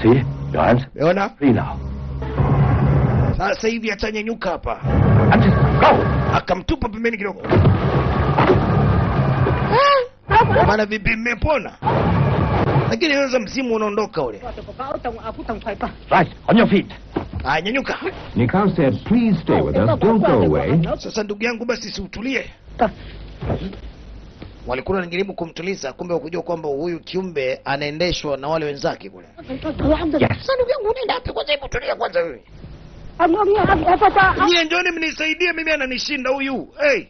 Speaker 2: See? Your hands
Speaker 1: Umeona?
Speaker 2: free now.
Speaker 1: Sasa hivi atanyanyuka hapa.
Speaker 2: And just go!
Speaker 1: Akamtupa pembeni kidogo. Bana vipi mmepona? Lakini sasa msimu unaondoka ule.
Speaker 2: Right, on your feet.
Speaker 1: Nyanyuka.
Speaker 4: Nikau said, please stay with us, don't go away.
Speaker 1: Sasa ndugu yangu basi siutulie. Walikuwa wanajaribu kumtuliza, kumbe wakujua kwamba huyu kiumbe anaendeshwa na wale wenzake kule.
Speaker 2: Yes.
Speaker 1: Sasa ndugu yangu unaenda wapi kwanza? Hebu tulia kwanza wewe. Nyie njoni mnisaidie, mimi ananishinda huyu. Hey.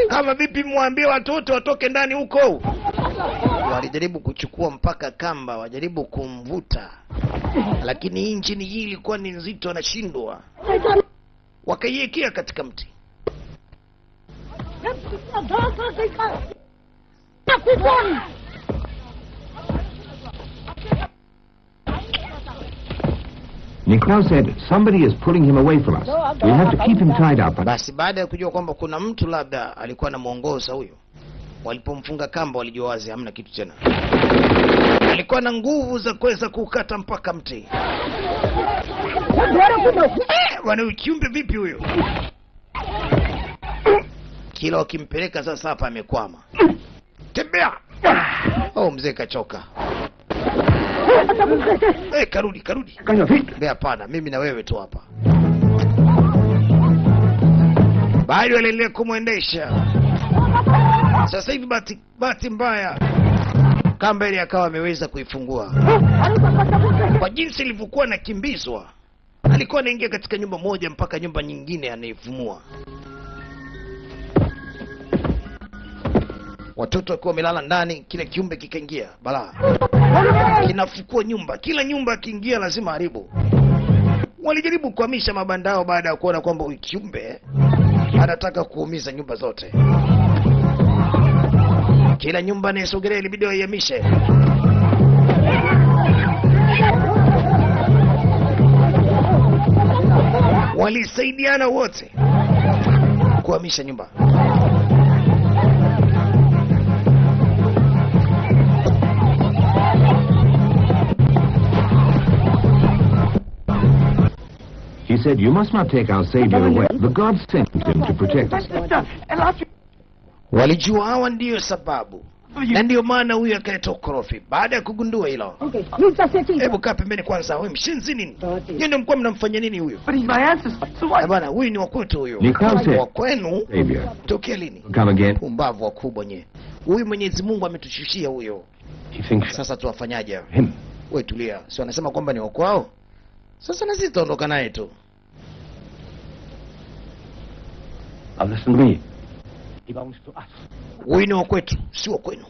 Speaker 1: Kama vipi mwambie watoto watoke ndani huko. Walijaribu kuchukua mpaka kamba, wajaribu kumvuta. Lakini hii nchini hii ilikuwa ni nzito, anashindwa. Wakaiwekea katika mti.
Speaker 4: Nikau said, somebody is pulling him away from us. We have to keep him tied up.
Speaker 1: Basi baada ya kujua kwamba kuna mtu labda alikuwa anamuongoza huyo, walipomfunga kamba walijua wazi hamna kitu tena. Alikuwa na nguvu za kuweza kukata mpaka mti. Wana kiumbe vipi huyo? Kila wakimpeleka sasa hapa amekwama. Tembea! Oh, mzee kachoka. Karudi. Hapana, mimi na wewe tu hapa. Bado waliendelea kumwendesha. Sasa hivi bahati mbaya kamba ile akawa ameweza kuifungua. Kwa jinsi ilivyokuwa nakimbizwa, alikuwa anaingia katika nyumba moja mpaka nyumba nyingine anaifumua. Watoto wakiwa wamelala ndani, kile kiumbe kikaingia. Balaa. Kinafukua nyumba. Kila nyumba akiingia lazima haribu. Walijaribu kuhamisha mabandao baada ya kuona kwamba huyu kiumbe anataka kuumiza nyumba zote. Kila nyumba anayesogelea ilibidi waihamishe. Walisaidiana wote kuhamisha nyumba.
Speaker 4: He said, you must not take our Savior away. The gods sent him to protect us.
Speaker 1: Walijua hawa ndiyo sababu. Na ndiyo maana huyu akaita ukorofi. Baada ya kugundua hilo. Hebu kaa pembeni kwanza. Wewe mshenzi nini? Yeye ndio mkuwa mnamfanya nini huyu? Bwana, huyu ni wakwetu huyu. Wa kwenu? Tokea lini?
Speaker 4: Come again.
Speaker 1: Pumbavu wakubwa nye. Huyu Mwenyezi Mungu ametushushia huyo. Sasa tuwafanyaje? Wewe tulia. Si wanasema kwamba ni wakwao? Sasa na sisi tutaondoka naye tu.
Speaker 2: Now listen to me. He belongs to us.
Speaker 1: Huyu ni wa kwetu, si wa kwenu.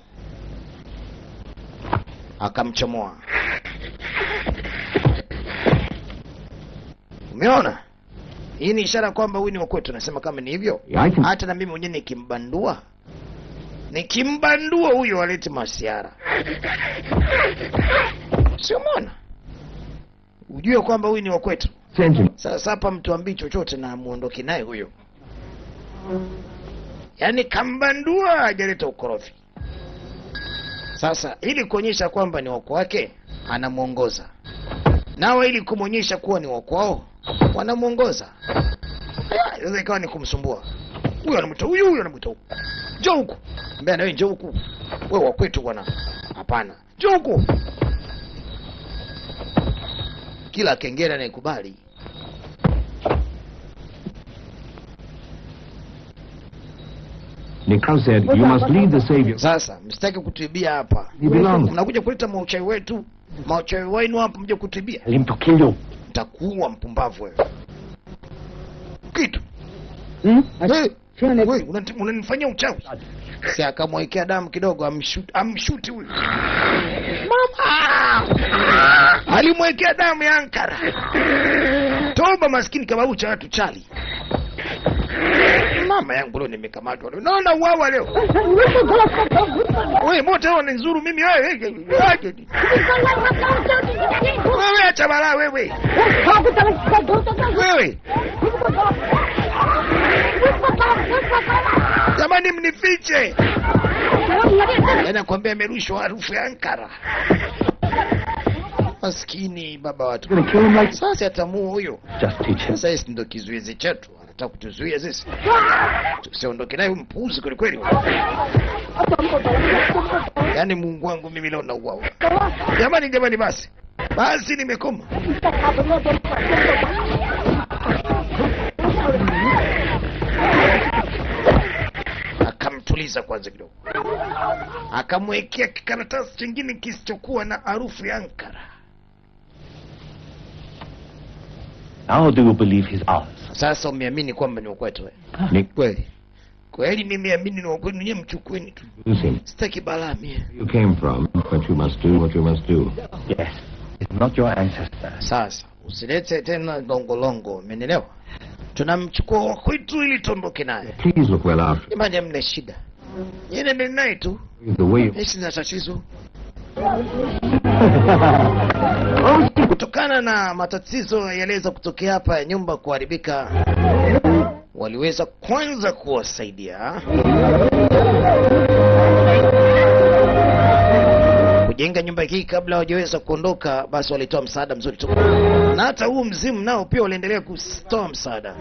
Speaker 1: Akamchomoa. Umeona? Hii ni ishara kwamba huyu ni wa kwetu. Nasema kama ni hivyo, hata na mimi mwenyewe nikimbandua huyo alete masiara. Sio mwana. Ujue kwamba huyu ni wa kwetu. Sasa hapa mtu ambii chochote na muondoke naye huyo. Yaani kambandua hajaleta ukorofi. Sasa ili kuonyesha kwamba ni wako wake, anamuongoza. Nao ili kumuonyesha kuwa ni wako wao, wanamuongoza. Sasa ikawa ni kumsumbua. Huyu anamuita huyu anamuita huyu. Njoo huku. Mbona wewe njoo huku. Wewe wa kwetu bwana. Hapana. Njoo huku. Kila kengele anaikubali.
Speaker 4: Nikau said, you must lead the Savior.
Speaker 1: Sasa msitaki kutuibia hapa.
Speaker 4: He belongs.
Speaker 1: Mnakuja kuleta mauchawi wetu, mauchawi wenu hapa mje kutuibia.
Speaker 2: Tell him to kill you.
Speaker 1: Nitakuua mpumbavu wewe. Kitu. Wewe unanifanyia uchawi. Si akamwekea damu kidogo amshuti huyu. Mama! Alimwekea damu ya Ankara. Toba maskini kama ucha watu chali. Mama yangu leo nimekamatwa leo. Naona uwawa leo. Wewe moto leo nizuru mimi wewe. Wewe acha balaa wewe. Wewe. Jamani mnifiche. Nakwambia amerushwa harufu ya Ankara. Maskini baba watu. Sasa atamua huyo.
Speaker 2: Just teach him.
Speaker 1: Sasa ndio kizuizi chetu. Anataka kutuzuia sisi. Tusiondoke naye mpuuzi kweli kweli. Yaani Mungu wangu mimi leo nauawa. Jamani basi. Basi nimekoma. Akamtuliza kwanza kidogo. Akamwekea kikaratasi kingine kisichokuwa na harufu ya Ankara.
Speaker 2: Now do you believe he's ours?
Speaker 1: Sasa umeamini kwamba ni kwetu wewe?
Speaker 4: Ni
Speaker 1: kweli. Kweli nimeamini ni kwetu, nyinyi mchukueni tu. Sitaki balaa mimi.
Speaker 4: You came from, but you must do what you must do.
Speaker 2: Yes. It's not your ancestor.
Speaker 1: Sasa usilete tena longolongo, umeelewa? Tunamchukua kwetu ili tuondoke naye.
Speaker 4: Please look well after.
Speaker 1: Jamani mna shida. Yeye ndiye naye tu.
Speaker 4: The way
Speaker 1: Sina tatizo. Kutokana na matatizo yaliweza kutokea hapa ya nyumba kuharibika, waliweza kwanza kuwasaidia kujenga nyumba hii kabla hawajaweza kuondoka. Basi walitoa msaada mzuri tu, na hata huu mzimu nao pia waliendelea kutoa msaada.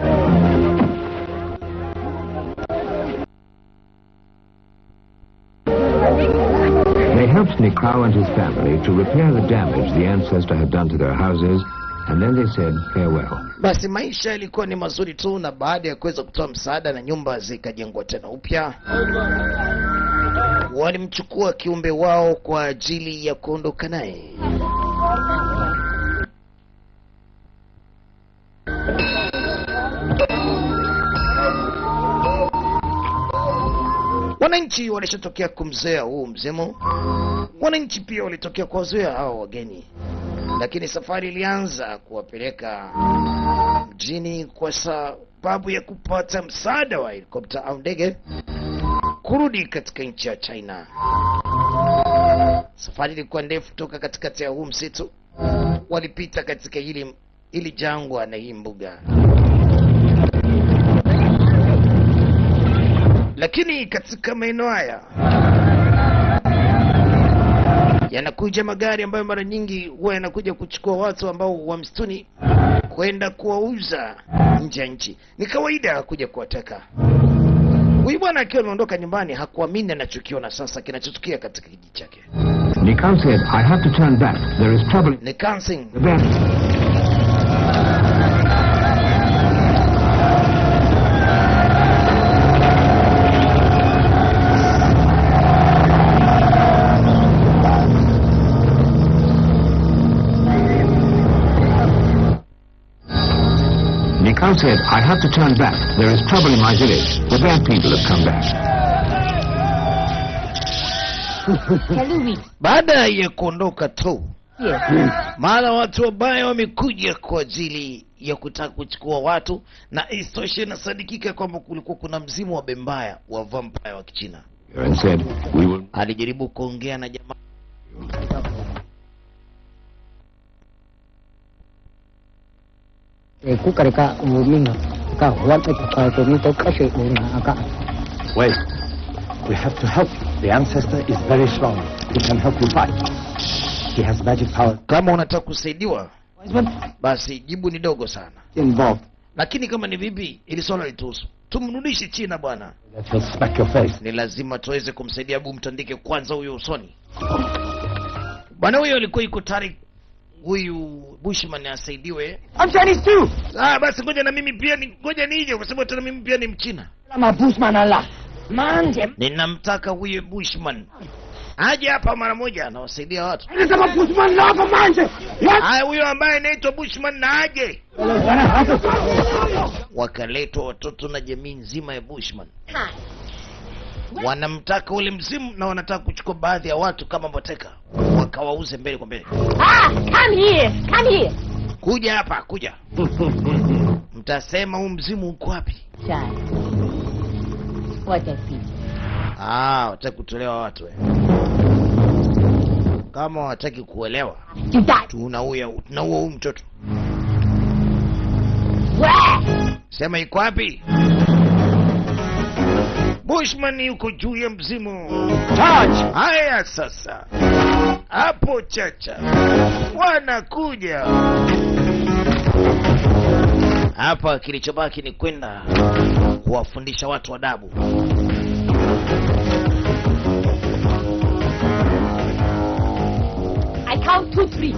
Speaker 4: they helped Nikau and his family to repair the damage the ancestor had done to their houses, and then they said farewell.
Speaker 1: Basi maisha yalikuwa ni mazuri tu, na baada ya kuweza kutoa msaada na nyumba zikajengwa tena upya, walimchukua kiumbe wao kwa ajili ya kuondoka naye. Wananchi walishatokea kumzoea huu mzimu. Wananchi pia walitokea kuwazoea hao wageni. Lakini safari ilianza kuwapeleka mjini kwa sababu ya kupata msaada wa helikopta au ndege kurudi katika nchi ya China. Safari ilikuwa ndefu toka katikati ya huu msitu. Walipita katika hili jangwa na hii mbuga. Lakini katika maeneo haya yanakuja magari ambayo mara nyingi huwa yanakuja kuchukua watu ambao wa msituni kwenda kuwauza nje ya nchi. Ni kawaida kuja kuwateka. Huyu bwana akiwa ameondoka nyumbani hakuamini anachokiona sasa kinachotukia katika kijiji chake.
Speaker 4: Nikau said, I have to turn back. There is trouble.
Speaker 1: Nikau Singh.
Speaker 4: Nikau said, I have to turn back. There is trouble in my village. The bad people have come back.
Speaker 1: Baada ya kuondoka tu,
Speaker 5: Yes.
Speaker 1: mara watu wabaya wamekuja kwa ajili ya kutaka kuchukua watu, na istoshe inasadikika kwamba kulikuwa kuna mzimu wa bembaya wa vampire wa Kichina.
Speaker 4: And said, we will...
Speaker 1: Alijaribu kuongea na jamaa.
Speaker 2: Wait. We have to help you. The ancestor is very strong. He can help you fight. He has magic power.
Speaker 1: Kama unataka kusaidiwa, basi jibu ni dogo sana.
Speaker 2: Involved.
Speaker 1: Lakini kama ni vipi, ili swala lituhusu. Tumrudishe China bwana.
Speaker 2: That will smack your face.
Speaker 1: Ni lazima tuweze kumsaidia. Hebu mtandike kwanza huyo usoni. Bwana huyo alikuwa yuko tayari huyu Bushman asaidiwe.
Speaker 3: I'm Chinese too.
Speaker 1: Basi ngoja na mimi pia ngoja nije kwa sababu tena mimi pia ni Mchina.
Speaker 3: I'm a Bushman Allah.
Speaker 5: Manje.
Speaker 1: Ninamtaka huyo Bushman aje hapa mara moja, anawasaidia watu.
Speaker 2: Anataka Bushman hapa manje.
Speaker 1: Haya, huyo ambaye anaitwa Bushman na aje. Wakaletwa watoto na jamii nzima ya Bushman. Wanamtaka ule mzimu na wanataka kuchukua baadhi ya watu kama mateka, wakawauze mbele kwa mbele.
Speaker 5: Come here. Come here.
Speaker 1: Kuja hapa, kuja. Mtasema huu mzimu uko wapi?
Speaker 5: Child. What I see.
Speaker 1: Wataki kutolewa watu wewe. Kama wataki kuelewa,
Speaker 5: You die.
Speaker 1: tunaua huyu mtoto.
Speaker 5: Where?
Speaker 1: Sema iko wapi? Bushman yuko juu ya mzimu.
Speaker 2: Charge.
Speaker 1: Haya sasa. Hapo chacha. Wanakuja. Hapa kilichobaki ni kwenda kuwafundisha watu adabu.
Speaker 5: I count 2, 3.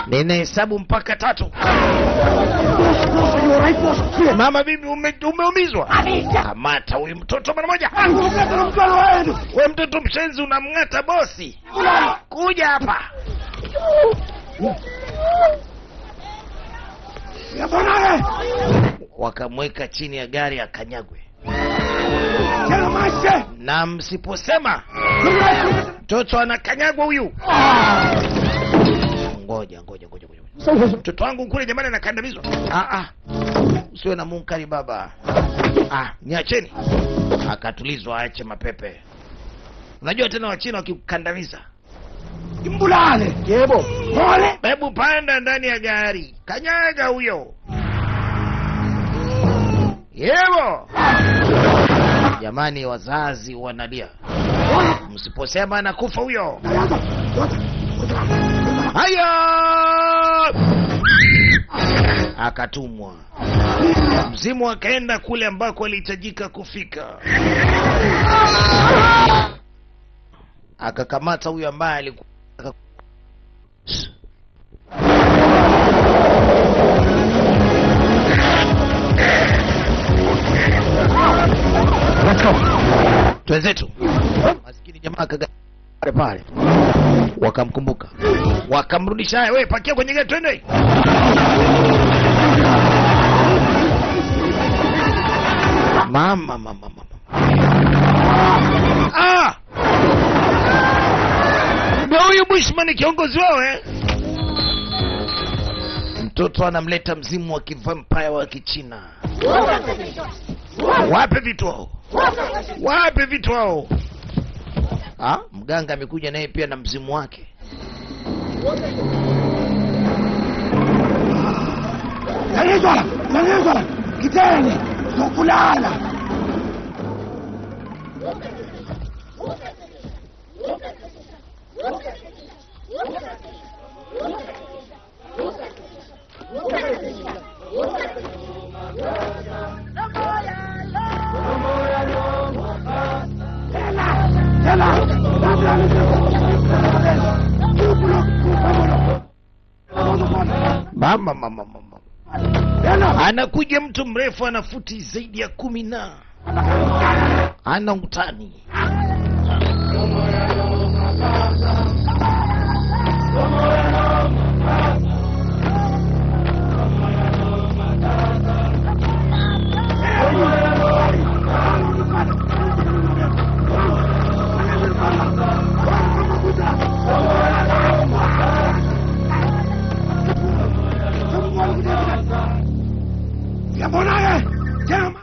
Speaker 1: Ninahesabu mpaka 3. Mama bibi umeumizwa. Kamata huyu mtoto mara moja. Wewe mtoto mshenzi unamng'ata bosi. Kuja hapa. Wakamweka chini ya gari akanyagwe. Na msiposema mtoto anakanyagwa huyu. Ngoja. Mtoto wangu kule jamani anakandamizwa. Usiwe na munkari baba. Niacheni. Akatulizwa aache mapepe. Unajua tena Wachina wakikandamiza.
Speaker 2: Imbulale. Yebo. Pole.
Speaker 1: Hebu panda ndani ya gari. Kanyaga huyo. Yebo. Jamani wazazi wanalia. Msiposema anakufa huyo. Haya! Akatumwa. Mzimu akaenda kule ambako alihitajika kufika. Akakamata huyo ambaye alikuwa Twenzetu. Maskini jamaa pale. Wakamkumbuka. Wakamrudisha, haya wewe pakia kwenye gari twende. Mama. Ndio huyu Bushman kiongozi wao Mtoto anamleta mzimu wa kivampire wa Kichina. Wape vitu hao. Mganga amekuja naye pia na mzimu wake.
Speaker 2: Nalizwa. Kiteni. Tukulala.
Speaker 1: Mama. Anakuja mtu mrefu ana futi zaidi ya 10 na ana utani.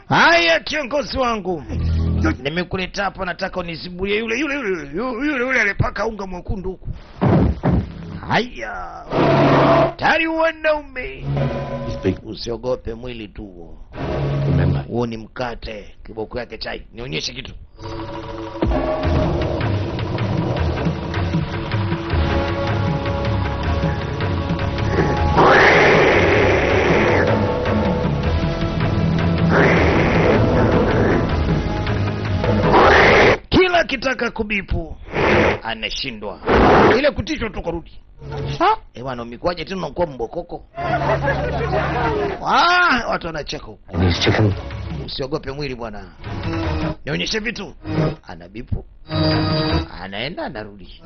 Speaker 1: Haya kiongozi wangu. Nimekuleta hapa nataka unizibulie yule alipaka unga mwekundu huku. Haya. Tari wanaume. Usiogope mwili tu huo. Huo ni mkate, kiboko yake chai. Nionyeshe kitu. Kila kitaka kubipu anashindwa. Ile kutishwa tu karudi. Bwana umekwaje tena unakuwa mbokoko? Watu wanacheka huko.
Speaker 2: Chinese chicken.
Speaker 1: Usiogope mwili bwana. Nionyeshe vitu. Anabipu. Anaenda anarudi.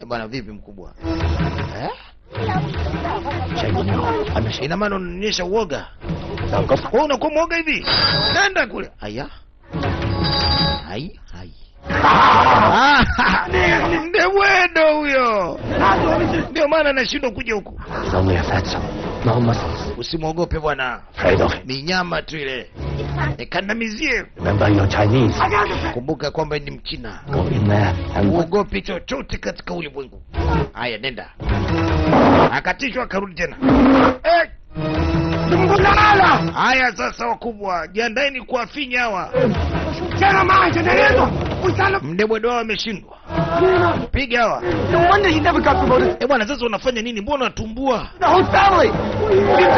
Speaker 1: Bwana vipi mkubwa? Ina maana unanionyesha uoga. Wewe unakuwa mwoga hivi? Nenda kule. Aya. Hai. Ndio wedo huyo. Ndio maana anashindwa kuja huku.
Speaker 2: It's only a fatso. No muscles.
Speaker 1: Usimwogope bwana.
Speaker 2: Afraid of him.
Speaker 1: Ni nyama tu ile. Nikandamizie.
Speaker 2: Remember you're Chinese.
Speaker 1: Kumbuka kwamba ni Mchina.
Speaker 2: Go in there and
Speaker 1: Uogope chochote katika ulimwengu. Haya nenda. Akatishwa akarudi tena. Haya sasa wakubwa, jiandaeni kuwafinya hawa. Mdebwedo ameshindwa. Piga hawa.
Speaker 3: No wonder he never got promoted.
Speaker 1: Bwana sasa unafanya nini? Mbona unatumbua?
Speaker 3: The whole family.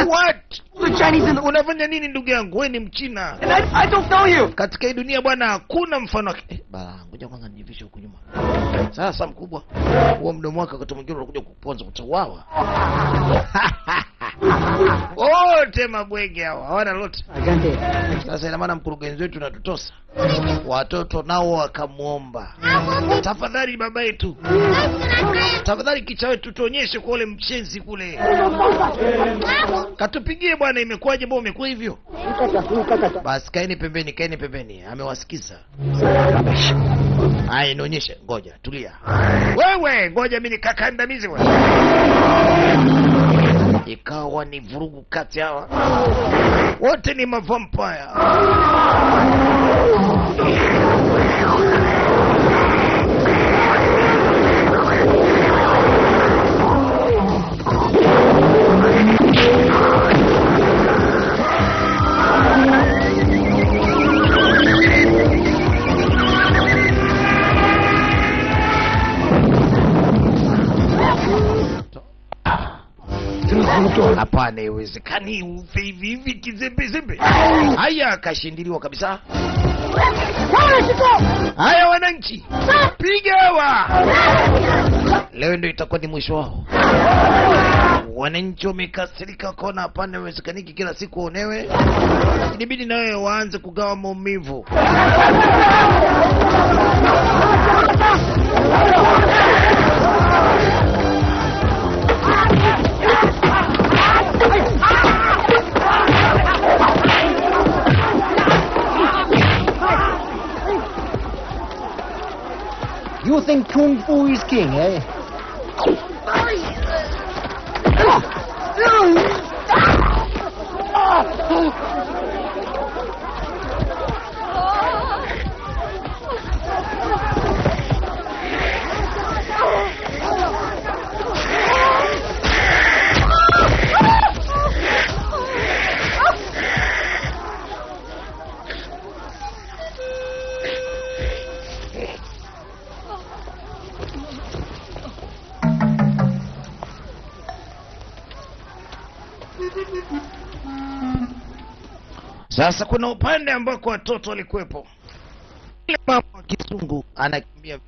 Speaker 1: What?
Speaker 3: The Chinese in the...
Speaker 1: Unafanya nini ndugu yangu? Wewe ni Mchina.
Speaker 3: And I don't know you.
Speaker 1: Katika hii dunia bwana hakuna mfano wake. Ngoja kwanza nijivishe huku nyuma. Sasa mkubwa, huo mdomo wako wakati mwingine unakuja kuponza utawawa. Wote mabwege hawa hawana lolote. Sasa ina maana mkurugenzi wetu anatutosa. Watoto nao wakamuomba, tafadhali baba yetu, tafadhali kicha wetu tuonyeshe kwa ule mchenzi kule. Katupigie bwana, imekuwaje bwana umekuwa hivyo? Basi kaeni pembeni, amewasikiza. Haya nionyeshe, ngoja tulia. Wewe ngoja mimi nikakandamize bwana. Ikawa ni vurugu kati hawa. Wote ni mavampire. Hapana, haiwezekani ufe hivi kizembe. Haya akashindiliwa kabisa. Haya wananchi, piga hawa. Leo ndio itakuwa ni mwisho wao. Wananchi wamekasirika kona, hapana haiwezekaniki kila siku waonewe. Inabidi na wewe waanze kugawa maumivu.
Speaker 3: You think Kung Fu is king, eh?
Speaker 1: Sasa kuna upande ambako watoto walikuwepo. Ile mama wa kizungu anakimbia.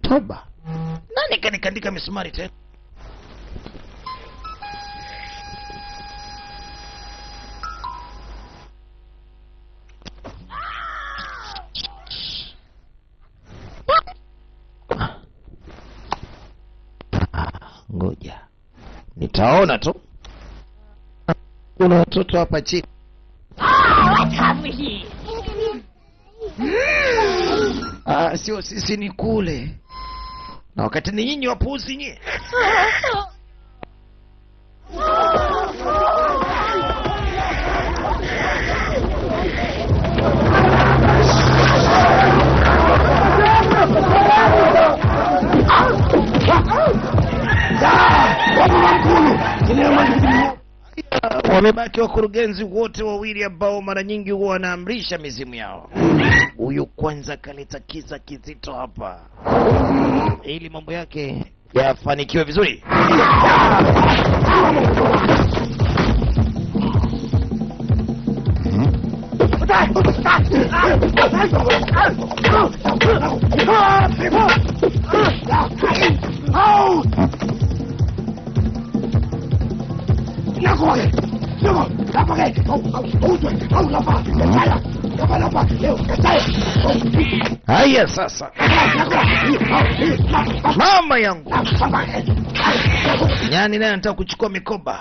Speaker 1: Toba. Nani kanikandika misumari tena? Ngoja. Nitaona tu. Kuna watoto hapa chini.
Speaker 5: What have we here?
Speaker 1: Sio sisi ni kule. Na wakati ni nyinyi wapuuzi nyinyi. Wamebaki wakurugenzi wote wawili ambao mara nyingi huwa wanaamrisha mizimu yao. Huyu kwanza kaleta kiza kizito hapa ili mambo yake yafanikiwe vizuri. Haya sasa, mama yangu, nyani naye anataka kuchukua mikoba.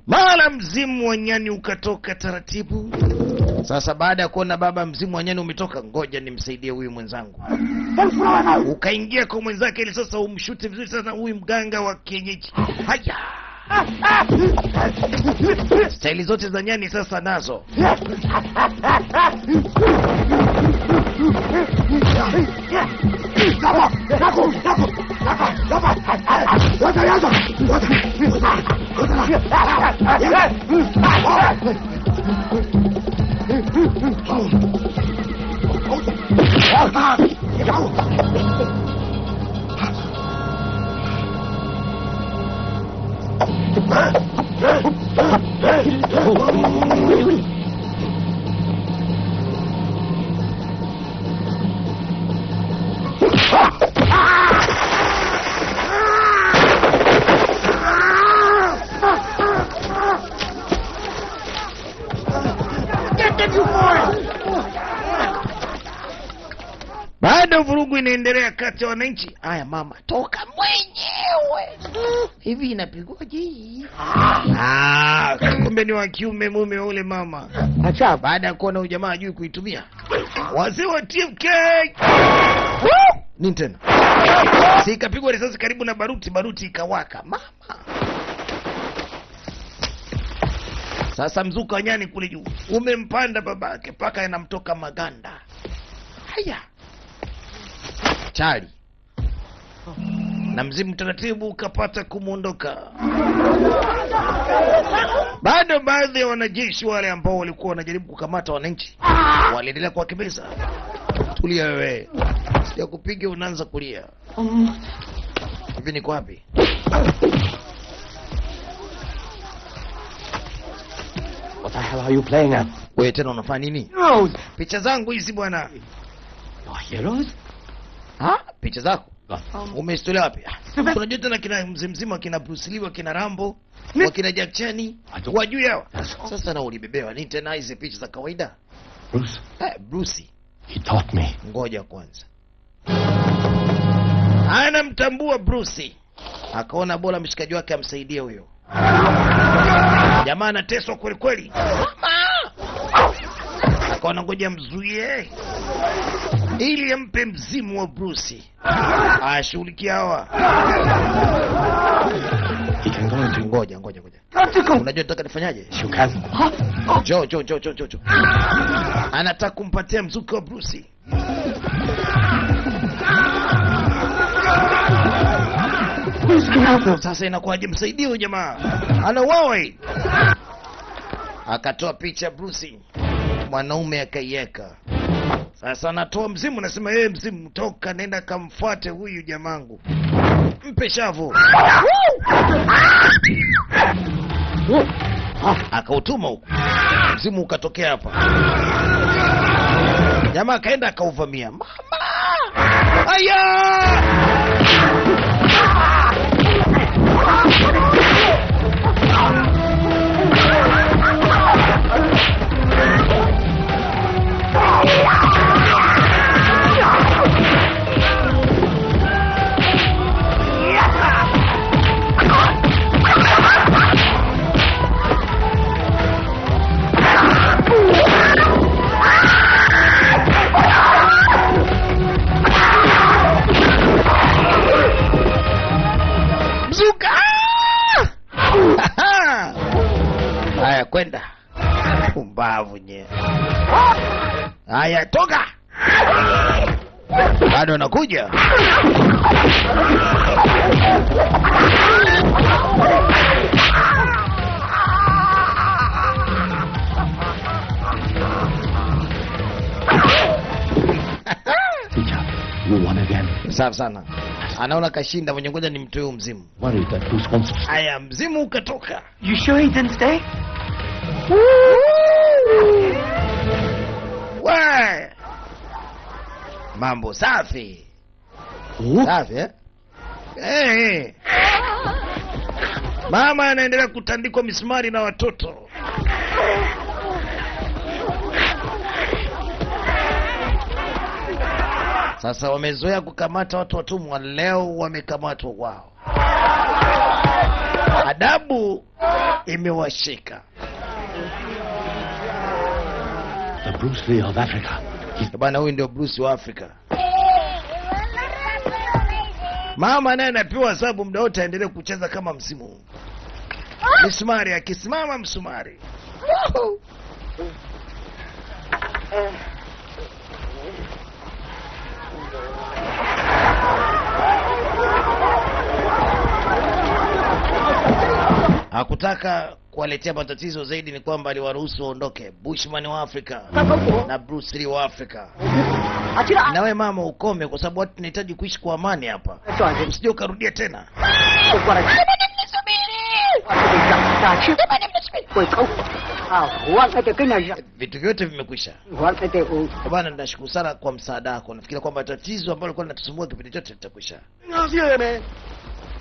Speaker 1: Mara mzimu wa nyani ukatoka taratibu. Sasa baada ya kuona baba mzimu wa nyani umetoka, ngoja nimsaidie huyu mwenzangu. Ukaingia kwa mwenzake ili sasa umshute vizuri sana huyu mganga wa kienyeji. Haya, staili zote za nyani sasa nazo. Bado vurugu inaendelea kati ya wananchi. Haya mama, toka mwenyewe. Hivi inapigwaje hii? Kumbe ni wa kiume mume wa ule mama.
Speaker 2: Acha
Speaker 1: Baada ya kuona huyu jamaa hajui kuitumia, wazee wa TFK nini tena? Si ikapigwa risasi karibu na baruti ikawaka mama. Sasa mzuka wa nyani kule juu umempanda babake paka yanamtoka maganda. Haya, chali na mzimu taratibu ukapata kumuondoka. Bado baadhi ya wanajeshi wale ambao walikuwa wanajaribu kukamata wananchi waliendelea kuwakimbiza. Tulia wewe, sija kupiga unaanza kulia. Hivi niko wapi?
Speaker 2: What the hell are you playing at?
Speaker 1: Wewe tena unafanya nini?
Speaker 2: Heroes.
Speaker 1: Picha zangu hizi bwana.
Speaker 2: Your heroes?
Speaker 1: Picha zako? Umestolea wapi? Unajua tena kina mzima kina Bruce Lee, kina Rambo, kina Jack Chan, wajui hawa. Sasa na ulibebewa nini tena hizi picha za kawaida?
Speaker 2: Bruce.
Speaker 1: Bruce.
Speaker 2: He taught me.
Speaker 1: Ngoja kwanza. Anamtambua Bruce. Akaona bora mshikaji wake amsaidie huyo. Jamaa anateswa kweli kweli. Akaona ngoja mzuie ili ampe mzimu wa Bruce. Ashughulikia hawa. Ngoja. Unajua nataka nifanyaje? Jo. Anataka kumpatia mzuka wa Bruce. Sasa inakuwaje msaidie huyo jamaa? Anauawa. Akatoa picha Bruce. Mwanaume akaiweka. Sasa anatoa mzimu, nasema yeye mzimu toka nenda kamfuate huyu jamangu. Mpe shavu. Akautuma huko. Mzimu ukatokea hapa. Jamaa kaenda akauvamia. Mama! Aya! Haya kwenda. Pumbavu nye. Haya toka. bado anakuja.
Speaker 2: You won again.
Speaker 1: Safi sana. Anaona kashinda, mwenye ngoja nimtoe huyu mzimu.
Speaker 2: Worried that Bruce wants to...
Speaker 1: Haya, mzimu ukatoka.
Speaker 3: You sure he didn't stay?
Speaker 1: We! Mambo safi. Safi, eh? Hey. Mama anaendelea kutandikwa misumari na watoto. Sasa wamezoea kukamata watu watumwa, leo wamekamatwa wao. Adabu imewashika.
Speaker 2: The Bruce Lee of Africa.
Speaker 1: Bwana, huyu ndio Bruce wa Afrika. Mama naye anapewa sababu muda wote aendelee kucheza kama msimu. Misumari akisimama msumari. Hakutaka kuwaletea matatizo zaidi, ni kwamba aliwaruhusu waondoke. Bushman wa Afrika na Bruce Lee wa Afrika. Nawe mama ukome, kwa sababu watu tunahitaji kuishi kwa amani hapa. Usije ukarudia tena. Vitu vyote vimekwisha. Bwana, ninashukuru sana kwa msaada wako. Nafikiri kwamba tatizo ambalo lilikuwa linatusumbua kipindi chote litakwisha.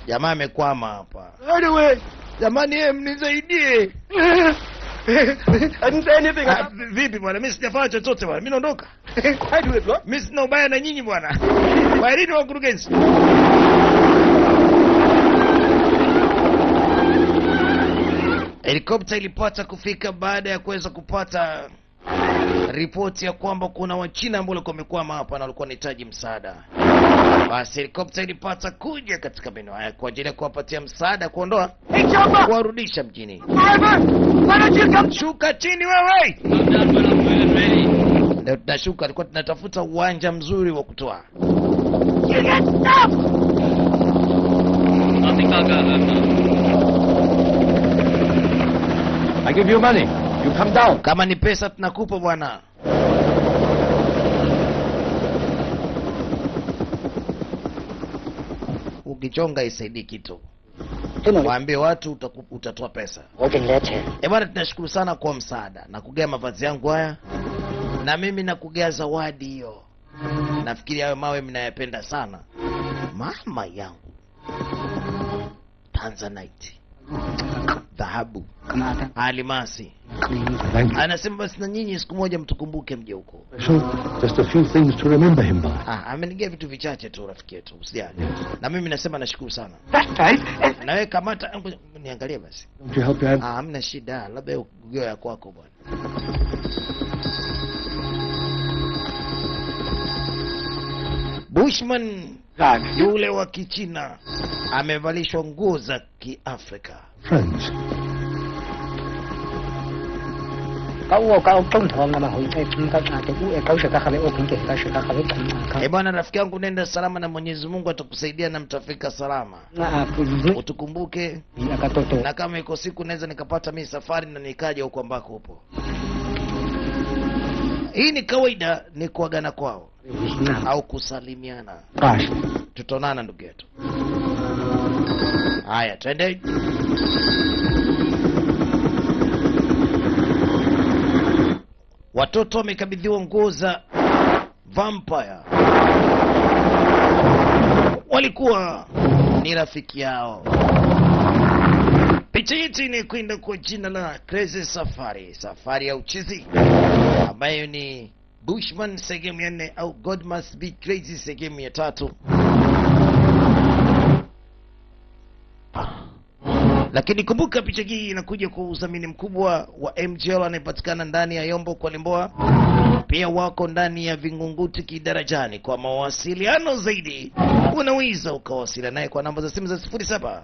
Speaker 1: Jamaa amekwama hapa. Jamani, yeye mnisaidie. Vipi bwana, mimi sijafanya chochote bwana. Mimi naondoka. Mimi sina ubaya na nyinyi bwana. Kwaherini wakurugenzi. Helikopta ilipata kufika baada ya kuweza kupata ripoti ya kwamba kuna Wachina ambao walikuwa wamekwama hapa na walikuwa wanahitaji msaada. Basi helikopta ilipata kuja katika maeneo haya kwa ajili ya kuwapatia msaada, kuondoa, kuwarudisha mjini. Shuka chini wewe! Ndio tunashuka, alikuwa tunatafuta uwanja mzuri wa kutoa.
Speaker 2: I give you money. You come down.
Speaker 1: Kama ni pesa tunakupa bwana. Ukichonga isaidii kitu. Waambie watu utatoa pesa. Bwana, tunashukuru sana kwa msaada na kugea mavazi yangu haya. Na mimi nakugea zawadi hiyo. Nafikiri hayo mawe mnayapenda sana. Mama yangu. Tanzanite. Dhahabu. Almasi. Anasema basi na nyinyi siku moja mtukumbuke mje huko.
Speaker 2: So, just a few things to remember him by.
Speaker 1: Amenigia vitu vichache tu rafiki yetu, usijali. Na mimi nasema nashukuru sana. Na wewe kamata, niangalie basi.
Speaker 2: Don't you help your...
Speaker 1: Hamna shida, labda ugio ya kwako bwana. Bushman yule wa Kichina amevalishwa nguo za Kiafrika.
Speaker 2: Friends.
Speaker 1: Bwana, rafiki yangu, nenda salama na Mwenyezi Mungu atakusaidia na mtafika salama. Utukumbuke, na kama iko siku naweza nikapata mimi safari na nikaja huko ambako upo. Hii ni kawaida, ni kuagana kwao au kusalimiana. Tutaonana ndugu yetu. Haya, twende. Watoto wamekabidhiwa nguo za vampire. Walikuwa ni rafiki yao. Picha hii ni kwenda kwa jina la Crazy Safari, safari ya uchizi, ambayo ni Bushman sehemu ya 4 au God Must Be Crazy sehemu ya 3. Lakini kumbuka picha hii inakuja kwa udhamini mkubwa wa MJL anayepatikana ndani ya Yombo kwa Limboa. Pia wako ndani ya Vingunguti Kidarajani. Kwa mawasiliano zaidi unaweza ukawasiliana naye kwa namba za simu za 07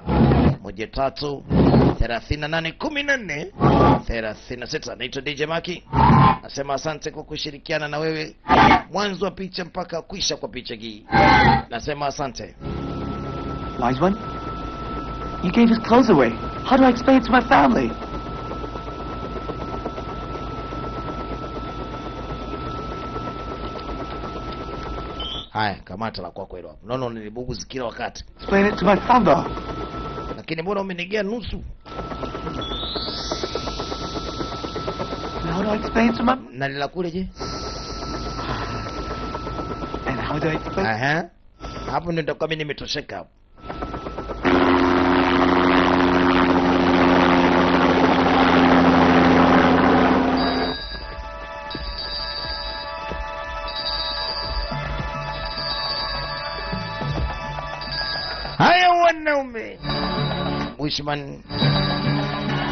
Speaker 1: 13381436. Naitwa DJ Maki. Nasema asante kwa kushirikiana na wewe mwanzo wa picha mpaka kwisha kwa picha hii. Nasema asante.
Speaker 3: Wise one? You gave his clothes away. How do I explain it to my family?
Speaker 1: Haya, kamata la kwako hilo hapo. Naona unanibuguzi kila wakati.
Speaker 3: Explain it to my father.
Speaker 1: Lakini mbona umenigea nusu?
Speaker 3: How do I explain it to my...
Speaker 1: Na lila kule je?
Speaker 3: And how do I explain...
Speaker 1: Aha. Hapo ndio nitakuwa mimi nimetosheka hapo. Haya wanaume. Bushman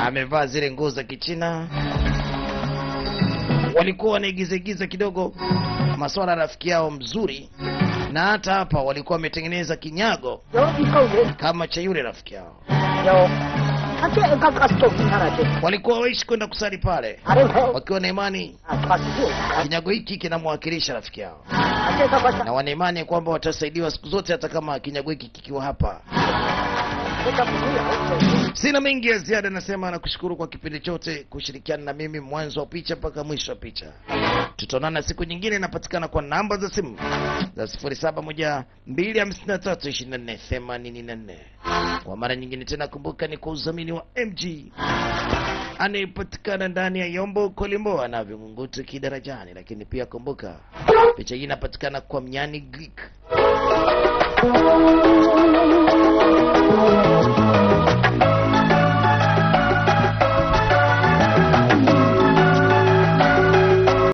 Speaker 1: amevaa zile nguo za Kichina. Walikuwa wanaigiza kidogo masuala ya rafiki yao mzuri, na hata hapa walikuwa wametengeneza kinyago kama cha yule rafiki yao. Walikuwa waishi kwenda kusali pale wakiwa na imani kinyago hiki kinamwakilisha rafiki yao, na wana imani kwamba watasaidiwa siku zote hata kama kinyago hiki kikiwa hapa. Sina mengi ya ziada, nasema na kushukuru kwa kipindi chote kushirikiana na mimi mwanzo wa picha mpaka mwisho wa picha. Tutaonana siku nyingine. Napatikana kwa namba za simu za 0712532484. Kwa mara nyingine tena kumbuka ni kwa udhamini wa MG anayepatikana ndani ya Yombo Kolimbo na Vingunguti Kidarajani, lakini pia kumbuka picha hii inapatikana kwa Mnyani Greek.